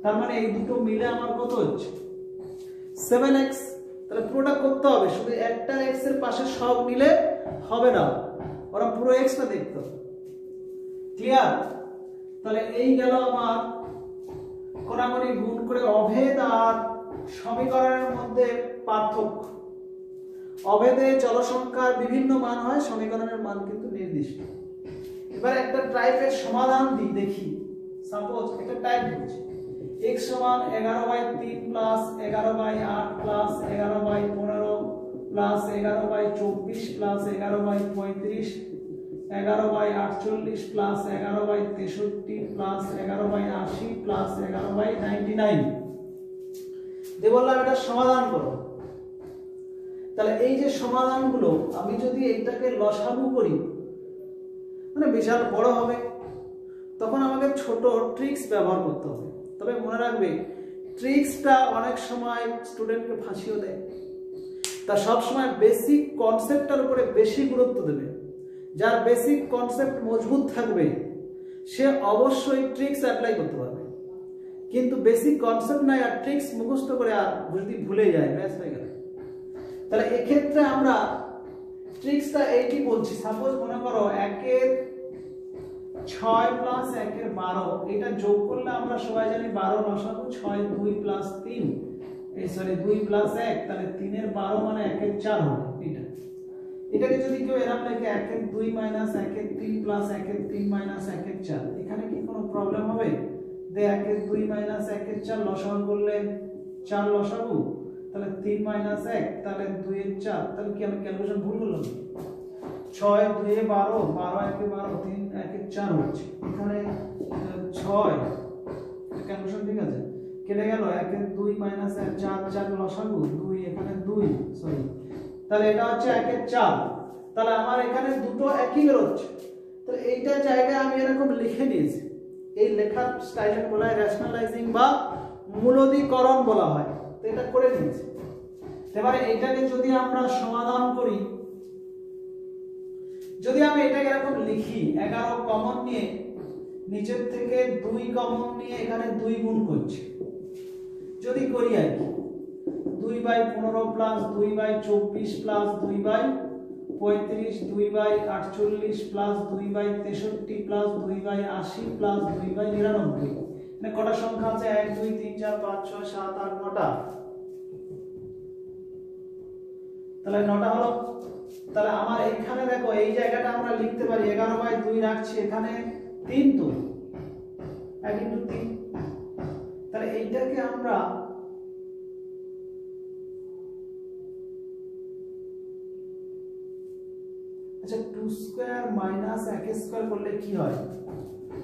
তার মানে এই দুটো মিলে আমার কত হচ্ছে 7x। তাহলে পুরোটা করতে হবে, শুধু একটা x এর পাশে সহগ নিলে হবে না, ওরা পুরো x টা দেখতে হবে। ক্লিয়ার? তাহলে এই গেল আমার কোনাকুনি গুণ করে অভেদ আর সমীকরণের মধ্যে পার্থক্য। অভেদে চলসংখ্যার বিভিন্ন মান হয়, সমীকরণের মান কিন্তু নির্দিষ্ট। এবার একটা টাইপের সমাধান দিই, দেখি। সাপোজ একটা টাইপ বলছি x সমান 11/3 plus 11/8 plus 11/15 plus 11/24 plus 11/35 11/48 plus 11/63 plus 11/80 plus 11/99 দিয়ে বললাম এটা সমাধান করো। তাহলে এই যে সমাধানগুলো আমি যদি এইটাকে লসাগু করি মানে বিশাল বড় হবে, তখন আমাকে ছোট ট্রিক্স ব্যবহার করতে হবে। তবে মনে রাখবে ট্রিক্সটা অনেক সময় স্টুডেন্টকে ফাঁসিও দেয়। তা সবসময় বেসিক কনসেপ্টটার উপরে বেশি গুরুত্ব দেবে। যার বেসিক কনসেপ্ট মজবুত থাকবে সে অবশ্যই ট্রিক্স অ্যাপ্লাই করতে পারবে, কিন্তু বেসিক কনসেপ্ট নাই আর ট্রিক্স মুখস্থ করে আর যদি ভুলে যায় ব্যাস হয়ে গেল। তাহলে এক্ষেত্রে আমরা ট্রিক্সটা এইটি বলছি, সাপোজ মনে করো 1 এর 6 প্লাস 1 এর 12, এটা যোগ করলে আমরা সবাই জানি 12 লসাগু 6 2 প্লাস 3 2 প্লাস 1, তাহলে 3 এর 12 মানে 1 এর 4 হবে। এটাকে যদি কেউ এরকম লেখে 1 এর 2 মাইনাস 1 এর 3 প্লাস 1 এর 3 মাইনাস 1 এর 4, এখানে কি কোনো প্রবলেম হবে? দে 1 এর 2 মাইনাস 1 এর 4 লসাগু করলে 4 লসাগু, তাহলে 3 মাইনাস 1 তাহলে 2 এর 4, তাহলে কি আমি ক্যালকুলেশন ভুল করলাম? 6 2 এ 12, 12 1 এ 12, 3 1 এর 4 হচ্ছে। এখানে 6 ক্যালকুলেশন ঠিক আছে, কেটে গেল 1 এর 2 মাইনাস 1 4 4 লসাগু 2, এখানে 2 সরি, তাহলে এটা হচ্ছে 1 এর 4, তাহলে আমার এখানে দুটো একই বেরোচ্ছে। তো এইটা জায়গায় আমি এরকম লিখে নিয়েছি, এই লেখার স্টাইলকে বলা হয় রেশনালাইজিং বা মূলদীকরণ বলা হয়। তো এটা করে নিয়েছি। এবারে এইটাকে যদি আমরা সমাধান করি, যদি আমি এটাকে এরকম লিখি 11 কমন নিয়ে নিচের থেকে 2 কমন নিয়ে এখানে 2 গুণ করছি, যদি করি আর কি 2/15 plus 2/24 plus 2/35 2/48 plus 2/63 plus 2/80 plus 2/99, মানে কটা সংখ্যা আছে 1 2 3 4 5 6 7 8 9টা, তাহলে 9টা হলো। তাহলে আমার এইখানে দেখো এই জায়গাটা আমরা লিখতে পারি 11/2 রাখছি, এখানে 3 তো 1 × 3, তাহলে এইটাকে আমরা আচ্ছা 2 স্কয়ার মাইনাস 1 স্কয়ার করলে কি হয়?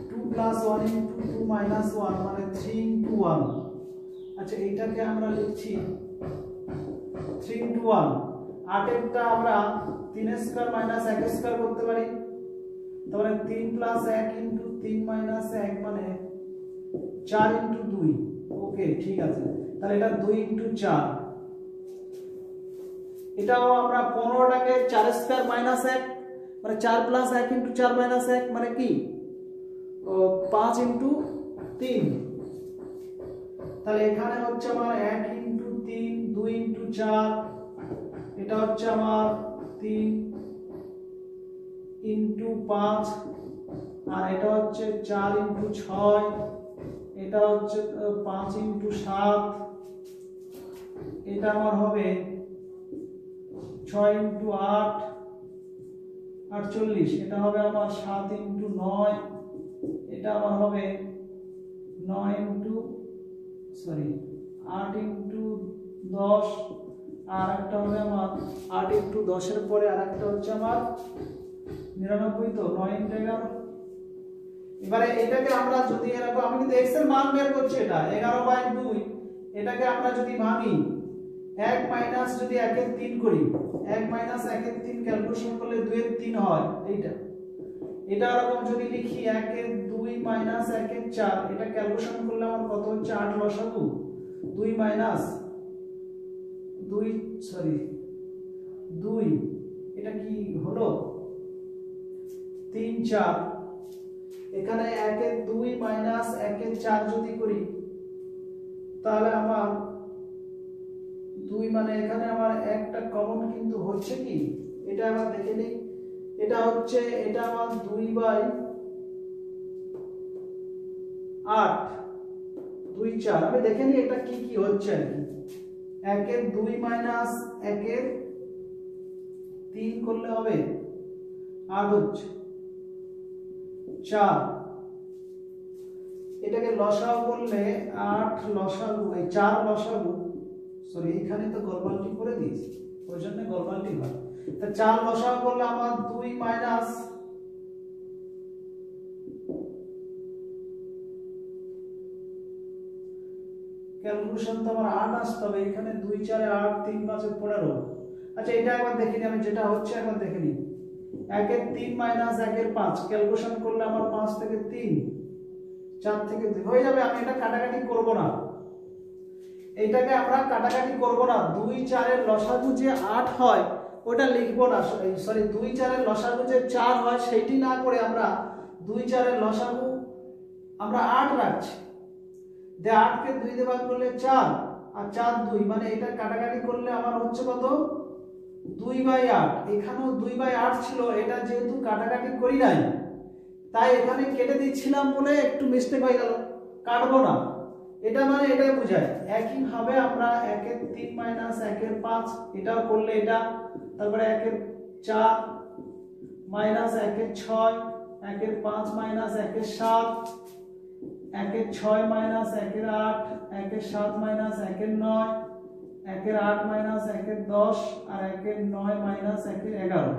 2 প্লাস 1 × 2 মাইনাস 1 মানে 3 × 1। আচ্ছা এইটাকে আমরা লিখছি 3 × 1। 8 এরটা আমরা 3 স্কয়ার মাইনাস 1 স্কয়ার করতে পারি, তাহলে 3 প্লাস 1 × 3 মাইনাস 1 মানে 4 × 2। ওকে ঠিক আছে, তাহলে এটা 2 × 4। এটাও আমরা 15টাকে 4 স্কয়ার মাইনাস 1 মানে 4 প্লাস 1 × 4 মাইনাস 1 মানে কি 5 × 3, তাহলে এখানে হচ্ছে আমার 1 × 3 2 × 4, এটা হচ্ছে আমার 3 × 5, আর এটা হচ্ছে 4 × 6, এটা হচ্ছে 5 × 7, এটা আমার হবে 6 × 8 48, এটা হবে আমার 7 × 9, এটা আমার হবে 9 8 × 10, আর একটা হবে আমার 8 × 10 এর পরে আরেকটা হচ্ছে আমার 99, তো 9 × 11। এবারে এটাকে আমরা যদি এরকম, আমি কিন্তু x এর মান বের করছি, এটা 11/2, এটাকে আমরা যদি ভাঙি 1 মাইনাস যদি 1 এর 3 করি, 1 মাইনাস 1 এর 3 ক্যালকুলেশন করলে 2 এর 3 হয়, এইটা এটা এরকম যদি লিখি 1 এর 2 মাইনাস 1 এর 4, এটা ক্যালকুলেশন করলে আমার কত হচ্ছে 8 লসাগু 2 মাইনাস 2 এটা কি হলো 3 4, এখানে 1 এর 2 মাইনাস 1 এর 4 যদি করি তাহলে আমার 2 মানে এখানে আমার একটা কমন কিন্তু হচ্ছে কি, এটা আবার দেখে নেই, এটা হচ্ছে এটা আমার 2/8 2 4, আমি দেখে নিই এটা কি কি হচ্ছে আর কি। 1 এর 2 মাইনাস 1 এর 3 করলে হবে 8 হচ্ছে 4, এটাকে লসাগু করলে 8 লসাগু 4 লসাগু, সরি এখানে তো গোলমালটি করে দিয়েছি ওই জন্য গোলমালটি হয়, তা 4 লসাগু করলে আমার 2 মাইনাস ক্যালকুলেশন তো আমার 8 আসতে হবে, এখানে 2 4 8 3 5 15, আচ্ছা এটা একবার দেখে নিই আমি, যেটা হচ্ছে একবার দেখে নিই। 1 এর 3 মাইনাস 1 এর 5 ক্যালকুলেশন করলে আমার 5 থেকে 3 4 থেকে 2 হয়ে যাবে। আমি এটা কাটাকাটি করব না, এইটাকে আমরা কাটাকাটি করব না। 2 4 এর লসাগু যে 8 হয় ওটা লিখবো না, সরি 2 4 এর লসাগু যে 4 হয় সেটি না করে আমরা 2 4 এর লসাগু আমরা 8 রাখছি। 8 কে 2 দিয়ে ভাগ করলে 4 আর 4 2 মানে এটা কাটাকাটি করলে আমার হচ্ছে কত 2/8। এখানেও 2/8 ছিল, এটা যেহেতু কাটাকাটি করি নাই তাই এখানে কেটে দিচ্ছিলাম বলে একটু মিস্টেক হয়ে গেল, কাটবো না। এটা মানে এটাই বোঝায়। একই ভাবে আমরা 1 এর 3 মাইনাস 1 এর 5 এটাও করলে এটা, তারপরে 1 এর 4 মাইনাস 1 এর 6, 1 এর 5 মাইনাস 1 এর 7, 1 এর 6 মাইনাস 1 এর 8, 1 এর 7 মাইনাস 1 এর 9, 1 এর 8 মাইনাস 1 এর 10 আর 1 এর 9 মাইনাস 1 এর 11।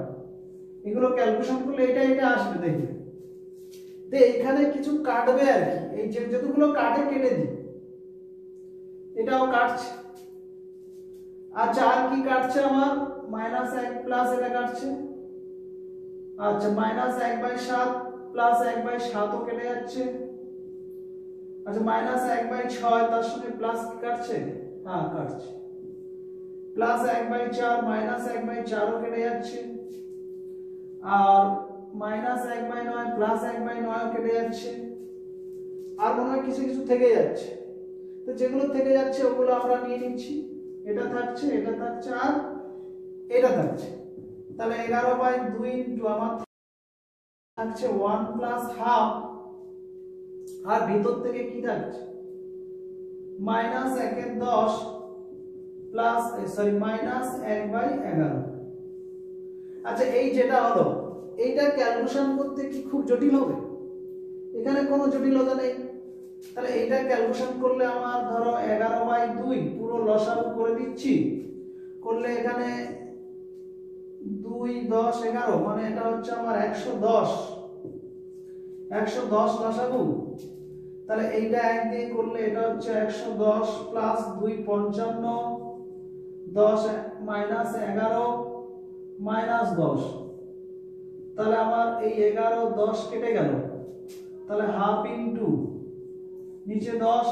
এগুলো ক্যালকুলেশন করলে এটা আসবে দেখি। তো এখানে কিছু কাটবে আর কি, এই যেগুলো কাটে কেটে দিই। এটাও কাটছে। আচ্ছা আর কি কাটছে আমার, মাইনাস 1 প্লাস এটা কাটছে। আচ্ছা মাইনাস 1/7 প্লাস 1/7 ও কেটে যাচ্ছে। আচ্ছা মাইনাস 1/6 তার সঙ্গে প্লাস কি কাটছে, হ্যাঁ কাটছে। প্লাস 1/4 মাইনাস 1/4 ও কেটে যাচ্ছে। আর মাইনাস 1/9 প্লাস 1/9 ও কেটে যাচ্ছে। আর মনে হয় কিছু কিছু থেকে যাচ্ছে, তো যেগুলো থেকে যাচ্ছে ওগুলো আমরা নিয়ে নিচ্ছি। এটা থাকছে, এটা থাকছে আর এটা থাকছে। তাহলে 11/2 ইনটু আমার থাকছে 1 প্লাস হাফ, আর ভিতর থেকে কি থাকছে মাইনাস 1 এর 10 প্লাস সরি মাইনাস 1/11। আচ্ছা এই যেটা হলো এইটা ক্যালকুলেশন করতে কি খুব জটিল হবে? এখানে কোনো জটিলতা নেই। তাহলে এইটা ক্যালকুলেশন করলে আমার ধরো 11/2 পুরো লসাগু করে দিচ্ছি, করলে এখানে 2 10 11 মানে এটা হচ্ছে আমার 110 লসাগু। তাহলে এইটা 1 দিয়ে করলে এটা হচ্ছে 110 প্লাস 2 55 10 মাইনাস 11 মাইনাস 10। তাহলে আমার এই 11 10 কেটে গেল, তাহলে হাফ ইনটু নিচে 10।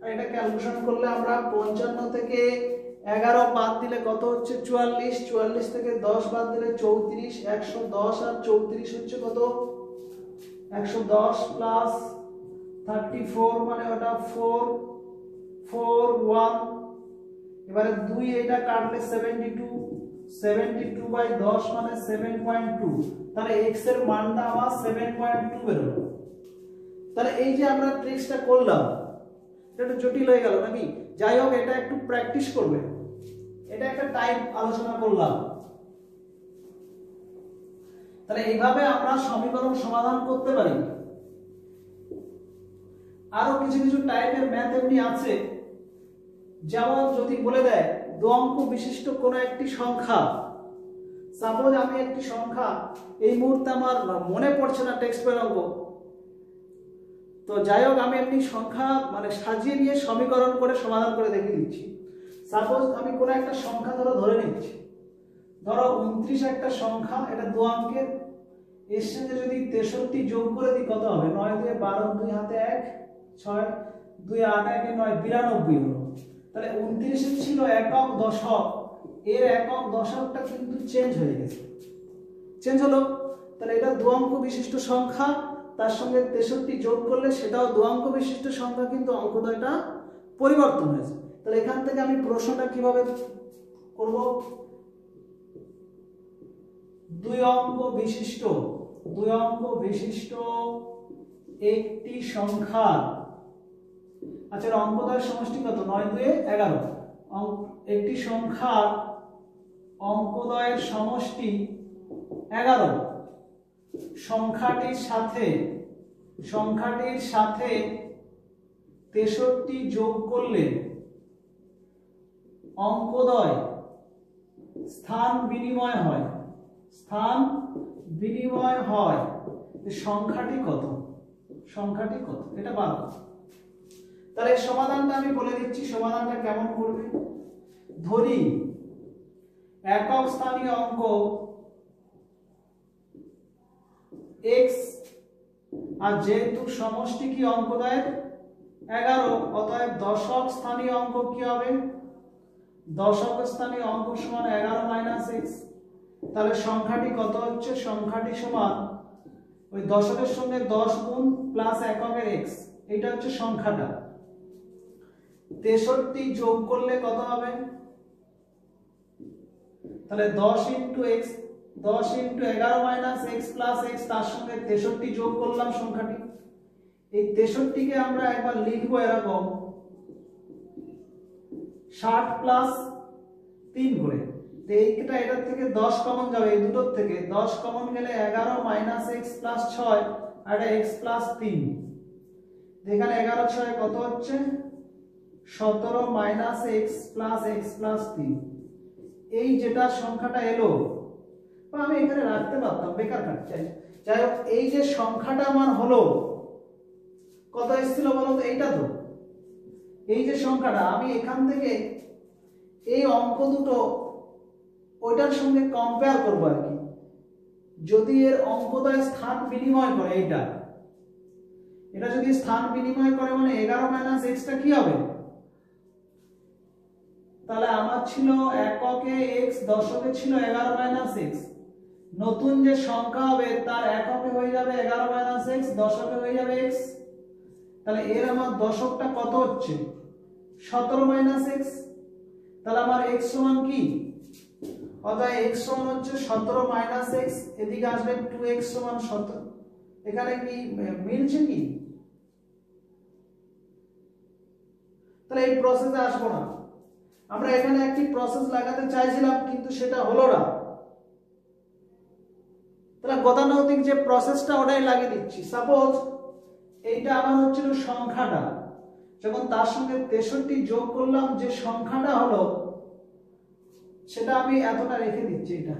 আর এটা ক্যালকুলেশন করলে আমরা 55 থেকে 11 বাদ দিলে কত হচ্ছে 44, 44 থেকে 10 বাদ দিলে 34, 110 আর 34 হচ্ছে কত 110 প্লাস 34 মানে ওটা 4 4 1। এবারে 2 এটা কাটলে 72, 72/10 মানে 7.2। তাহলে x এর মানটা আমার 7.2 বেরোলো। তাহলে এই যে আমরা ট্রিক্সটা করলাম এটা একটু জটিল হয়ে গেল নাকি? যাই হোক এটা একটু প্র্যাকটিস করবে, এটা একটা টাইপ আলোচনা করলাম। তাহলে এইভাবে আমরা সমীকরণ সমাধান করতে পারি। আরো কিছু কিছু টাইপের ম্যাথ এমনি আছে, যেমন যদি বলে দেয় 2 অঙ্ক বিশিষ্ট কোনো একটি সংখ্যা, সাপোজ আমি একটি সংখ্যা এই মুহূর্তে আমার মনে পড়ছে না টেক্সট বইয়ের অঙ্ক, তো যাই হোক আমি এমনি সংখ্যা মানে সাজিয়ে নিয়ে সমীকরণ করে সমাধান করে দেখিয়ে দিচ্ছি। সাপোজ আমি কোনো একটা সংখ্যা ধরে নিচ্ছি, ধরো 29 একটা সংখ্যা, এটা 2 অঙ্কের। এর সঙ্গে যদি 63 যোগ করে দিই কত হবে, 9 2 12 2 হাতে 1 6 2 8 1 9 92 হলো। তাহলে 29 এর ছিল একক দশক, এর একক দশকটা কিন্তু চেঞ্জ হয়ে গেছে, চেঞ্জ হলো। তাহলে এটা 2 অঙ্ক বিশিষ্ট সংখ্যা, তার সঙ্গে 63 যোগ করলে সেটাও 2 অঙ্ক বিশিষ্ট সংখ্যা, কিন্তু অঙ্কদ্বয়টা পরিবর্তন হয়েছে। তাহলে এখান থেকে আমি প্রশ্নটা কিভাবে করব, 2 অঙ্ক বিশিষ্ট একটি সংখ্যা, আচ্ছা অঙ্কদ্বয়ের সমষ্টি কত 9 2 11, একটি সংখ্যার অঙ্কদ্বয়ের সমষ্টি 11, সংখ্যাটির সাথে 63 যোগ করলে অঙ্কদ্বয় স্থান বিনিময় হয়। সংখ্যাটি কত এটা বার করো। তাহলে সমাধানটা আমি বলে দিচ্ছি, সমাধানটা কেমন করবে। ধরি একক স্থানীয় অঙ্ক x, আর যেহেতু সমষ্টি কি অঙ্ক দেয় 11, অতএব দশক স্থানীয় অঙ্ক কি হবে? দশক স্থানীয় অঙ্ক সমান 11 - x। তাহলে সংখ্যাটি কত হচ্ছে? সংখ্যাটি সমান ওই দশকের সঙ্গে 10 গুণ প্লাস এককের x, এটা হচ্ছে সংখ্যাটা। 63 যোগ করলে কত হবে? তাহলে 10 × x, 10 × 11 - x প্লাস x, তার সঙ্গে 63 যোগ করলাম সংখ্যাটি। এই 63 কে আমরা একবার লিখবো এরকম 60 প্লাস 3 করে। তো এইটা এটার থেকে 10 কমন যাবে, এই দুটোর থেকে 10 কমন গেলে 11 - x প্লাস 6, আর এটা x প্লাস 3। এখানে 11 6 কত হচ্ছে? 17 - x প্লাস x প্লাস 3। এই যেটা সংখ্যাটা এলো, আমি এখানে রাখতে পারতাম, বেকার কাটছে। যাই হোক, এই যে সংখ্যাটা আমার হলো, কত এসেছিল বলো তো? এইটা তো, এই যে সংখ্যাটা, আমি এখান থেকে এই অঙ্ক দুটো ওইটার সঙ্গে কম্পেয়ার করব আর কি। যদি এর অঙ্কদ্বয় স্থান বিনিময় করে, এটা যদি স্থান বিনিময় করে, মানে 11 - x টা কি হবে? তাহলে আমার ছিল এককে x, দশকে ছিল 11 - x। নতুন যে সংখ্যা হবে তার এককে হয়ে যাবে 11 - x, দশকে হয়ে যাবে x। তাহলে এর আমার দশকটা কত হচ্ছে? 17 - x। তাহলে আমার x সমান কি? অতএব x সমান হচ্ছে 17 - x, এদিকে আসবে 2x সমান 17। এখানে কি মিলছে কি? তাহলে এই প্রসেসে আসবো না, আমরা এখানে একটি প্রসেস লাগাতে চাইছিলাম কিন্তু সেটা হলো না। তাহলে গতানুগতিক যে প্রসেসটা ওটাই লাগিয়ে দিচ্ছি। সাপোজ এইটা আমার হচ্ছিল সংখ্যাটা, যখন তার সঙ্গে 63 যোগ করলাম, যে সংখ্যাটা হলো সেটা আমি এতটা রেখে দিচ্ছি। এটা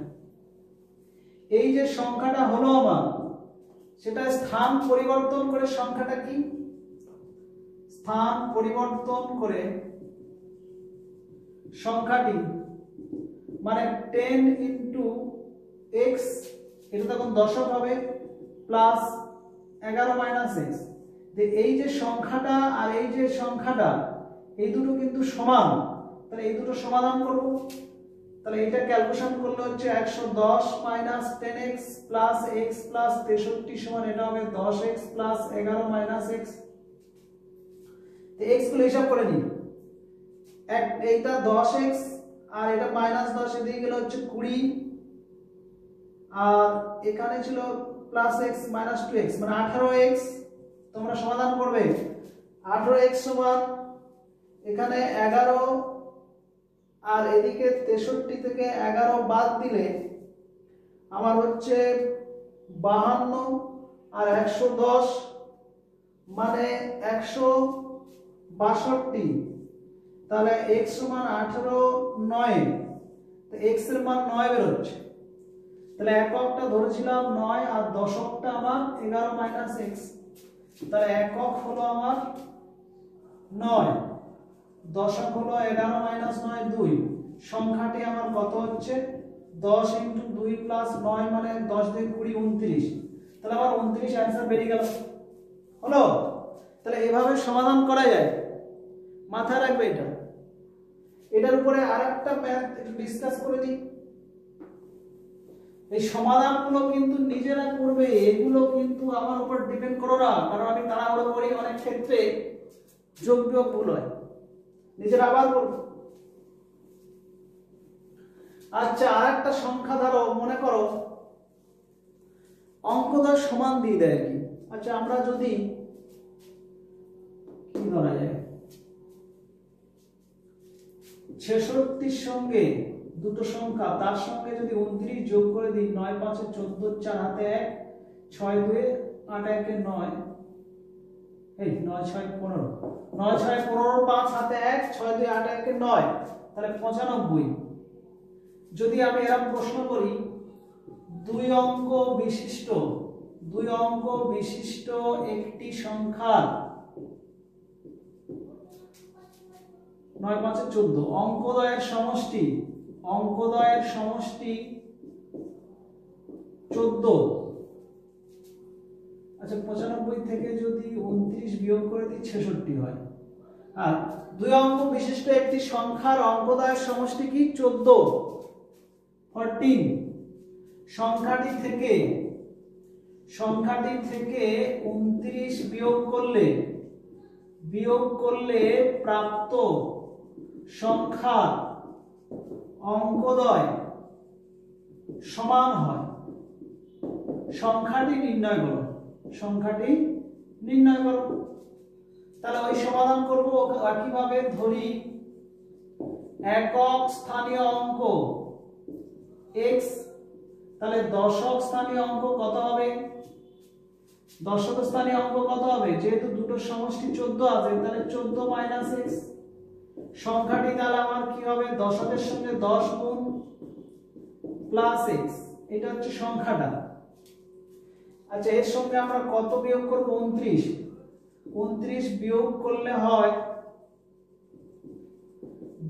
এই যে সংখ্যাটা হলো আমার, সেটা স্থান পরিবর্তন করে সংখ্যাটা কি? স্থান পরিবর্তন করে সংখ্যাটি মানে 10 × x, এটা তখন দশক হবে, প্লাস 11 - x। এই যে সংখ্যাটা আর এই যে সংখ্যাটা, এই দুটো কিন্তু সমান। তাহলে এই দুটো সমাধান করব। তাহলে এটা ক্যালকুলেশন করলে হচ্ছে 110 - 10x প্লাস x প্লাস 63 সমান, এটা হবে 10x প্লাস 11 - x। x গুলো হিসাব করে নিই। এইটা 10x আর এটা -10, এদিকে গেলে হচ্ছে 20, আর এখানে ছিল প্লাস x - 2x, মানে 18x। তোমরা সমাধান করবে। 18x সমান এখানে 11, আর এদিকে 63 থেকে 11 বাদ দিলে আমার হচ্ছে 52, আর 110 মানে 162। তাহলে x সমান 18 9, তো x এর মান 9 বের হচ্ছে। তাহলে এককটা ধরেছিলাম 9, আর দশকটা আমার 11 - x। তাহলে একক হলো আমার 9, দশক হলো 11 - 9 2। সংখ্যাটি আমার কত হচ্ছে? 10 × 2 প্লাস 9 মানে 10 দিয়ে 20 29। তাহলে আমার 29 অ্যান্সার বেরিয়ে গেল। হলো? তাহলে এভাবে সমাধান করা যায়, মাথায় রাখবে এটা। এটার উপরে আরেকটা ম্যাথ ডিসকাস করে দিই। এই সমাধানগুলো কিন্তু নিজেরা করবে, এগুলো কিন্তু আমার উপর ডিপেন্ড করো না, কারণ আমি তাড়াহুড়ো করি, অনেক ক্ষেত্রে যোগ বিয়োগ ভুল হয়, নিজেরা আবার করবে। আচ্ছা, আরেকটা সংখ্যা ধরো, মনে করো অঙ্কটা সমান দিয়ে দেয় কি। আচ্ছা, আমরা যদি কি ধরা যায়, 66 সঙ্গে দুটো সংখ্যা, তার সঙ্গে যদি 29 যোগ করে দিই, 9 5 14, 4 হাতে 1, 6 2 8 1 9, এই 9 6 15, 9 6 15, 5 হাতে 1, 6 2 8 1 9, তাহলে 95। যদি আমি এরকম প্রশ্ন করি, দুই অঙ্ক বিশিষ্ট একটি সংখ্যা 9 5 14 অঙ্কদ্বয়ের সমষ্টি অঙ্কদ্বয়ের সমষ্টি 14। আচ্ছা 95 থেকে যদি 29 বিয়োগ করে দিই 66 হয়। আর দুই অঙ্ক বিশিষ্ট একটি সংখ্যার অঙ্কদ্বয়ের সমষ্টি কি 14 14। সংখ্যাটি থেকে 29 বিয়োগ করলে প্রাপ্ত সংখ্যার অঙ্কদ্বয় সমান হয়। সংখ্যাটি নির্ণয় করো। তাহলে ওই সমাধান করব একইভাবে। ধরি একক স্থানীয় অঙ্ক x, তাহলে দশক স্থানীয় অঙ্ক কত হবে? দশক স্থানীয় অঙ্ক কত হবে? যেহেতু দুটো সমষ্টি 14 আছে, তাহলে 14 মাইনাস x। সংখ্যাটি তাহলে আমার কি হবে? দশকের সঙ্গে 10 গুণ প্লাস x, এটা হচ্ছে সংখ্যাটা। আচ্ছা এর সঙ্গে আমরা কত বিয়োগ করব? 29 বিয়োগ করলে হয়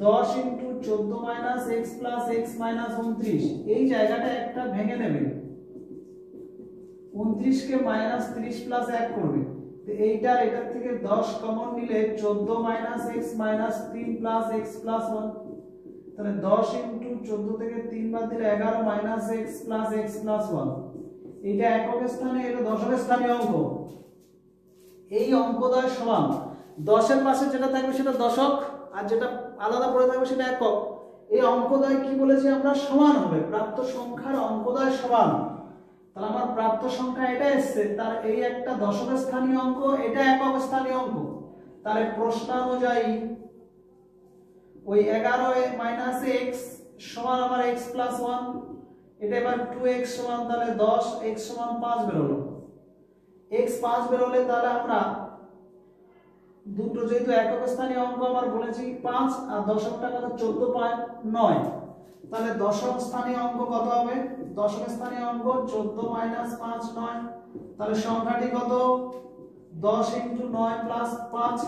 10 into 14 minus x plus x minus 29। এই জায়গাটা একটা ভেঙে নেবে, 29 কে মাইনাস 30 প্লাস 1 করবে। তো এটার থেকে 10 কমন নিলে 14 minus x minus 3 plus x plus 1। তাহলে 10 ইনটু 14 থেকে 3 বাদ দিলে 11 minus x plus x plus 1। এটা একক স্থানে, এটা দশক স্থানীয় অঙ্ক। এই অঙ্কদ্বয় সমান 10 এর পাশে যেটা থাকবে সেটা দশক, আর যেটা আলাদা পড়ে থাকবে সেটা একক। এই অঙ্কদ্বয় কি বলেছি আমরা? সমান হবে। প্রাপ্ত সংখ্যার অঙ্কদ্বয় সমান। তাহলে আমার প্রাপ্ত সংখ্যা এটা এসছে, তার এই একটা দশক স্থানীয় অঙ্ক, এটা একক স্থানীয় অঙ্ক। তাহলে প্রশ্নানুযায়ী ওই 11 মাইনাস x সমান আমার x প্লাস 1। এটা এবার 2x সমান তাহলে 10, x সমান 5 বেরোলো। x 5 বেরোলে তাহলে আমরা দুটো, যেহেতু একক স্থানীয় অঙ্ক আমার বলেছি 5 আর দশকটা কত? 14 পাই 9। তাহলে দশক স্থানীয় অঙ্ক কত হবে? দশক স্থানীয় অঙ্ক 14 মাইনাস 5 9। তাহলে সংখ্যাটি কত? 10 ইনটু 9 প্লাস 5,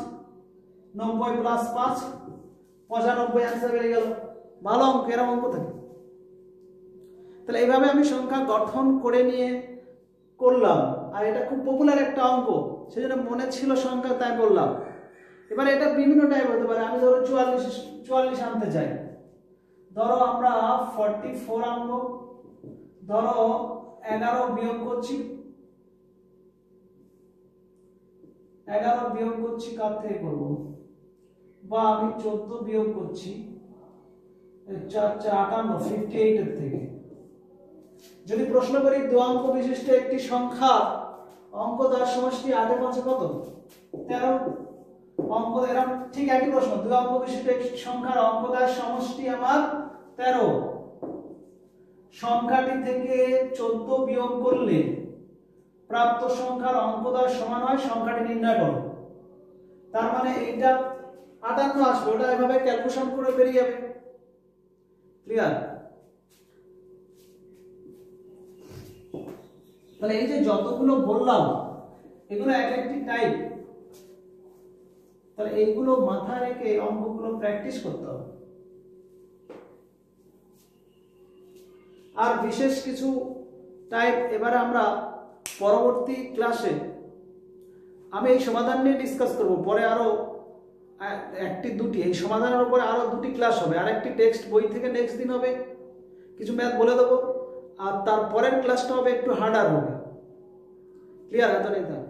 90 প্লাস 5 95 অ্যান্সার বেরিয়ে গেল। ভালো অঙ্ক, এরকম অঙ্ক থাকে। তাহলে এইভাবে আমি সংখ্যা গঠন করে নিয়ে করলাম, আর এটা খুব পপুলার একটা অঙ্ক, সেজন্য মনে ছিল সংখ্যা তাই বললাম। এবার এটা বিভিন্ন টাইপ হতে পারে। আমি ধরো 44 আনতে চাই, ধরো আমরা 44 আনবো। ধরো 11 বিয়োগ করছি, 11 বিয়োগ করছি কার থেকে করব? বা আমি 14 বিয়োগ করছি 4 4 58 58 এর থেকে। যদি প্রশ্ন করি দু অঙ্ক বিশিষ্ট একটি সংখ্যা অঙ্কদ্বয়ের সমষ্টি 8 এর 5 কত? 13। অঙ্ক এরকম ঠিক একই প্রশ্ন, দু অঙ্ক বিশিষ্ট একটি সংখ্যার অঙ্কদ্বয়ের সমষ্টি আমার 13। সংখ্যাটি থেকে 14 বিয়োগ করলে প্রাপ্ত সংখ্যার অঙ্কদ্বয় সমান হয়। সংখ্যাটি নির্ণয় করো। তার মানে এইটা 58 আসবে, ওটা এভাবে ক্যালকুলেশন করে বেরিয়ে যাবে। ক্লিয়ার? তাহলে এই যে যতগুলো বললাম এগুলো এক একটি টাইপ। তাহলে এইগুলো মাথায় রেখে অঙ্কগুলো প্র্যাকটিস করতে হবে। আর বিশেষ কিছু টাইপ এবারে আমরা পরবর্তী ক্লাসে আমি এই সমাধান নিয়ে ডিসকাস করব। পরে আরো একটি দুটি এই সমাধানের উপরে আরো দুটি ক্লাস হবে। আর একটি টেক্সট বই থেকে নেক্সট দিন হবে, কিছু ম্যাথ বলে দেবো। আর তারপরের ক্লাসটা হবে একটু হার্ডার হবে। ক্লিয়ার? এতটাই থাক।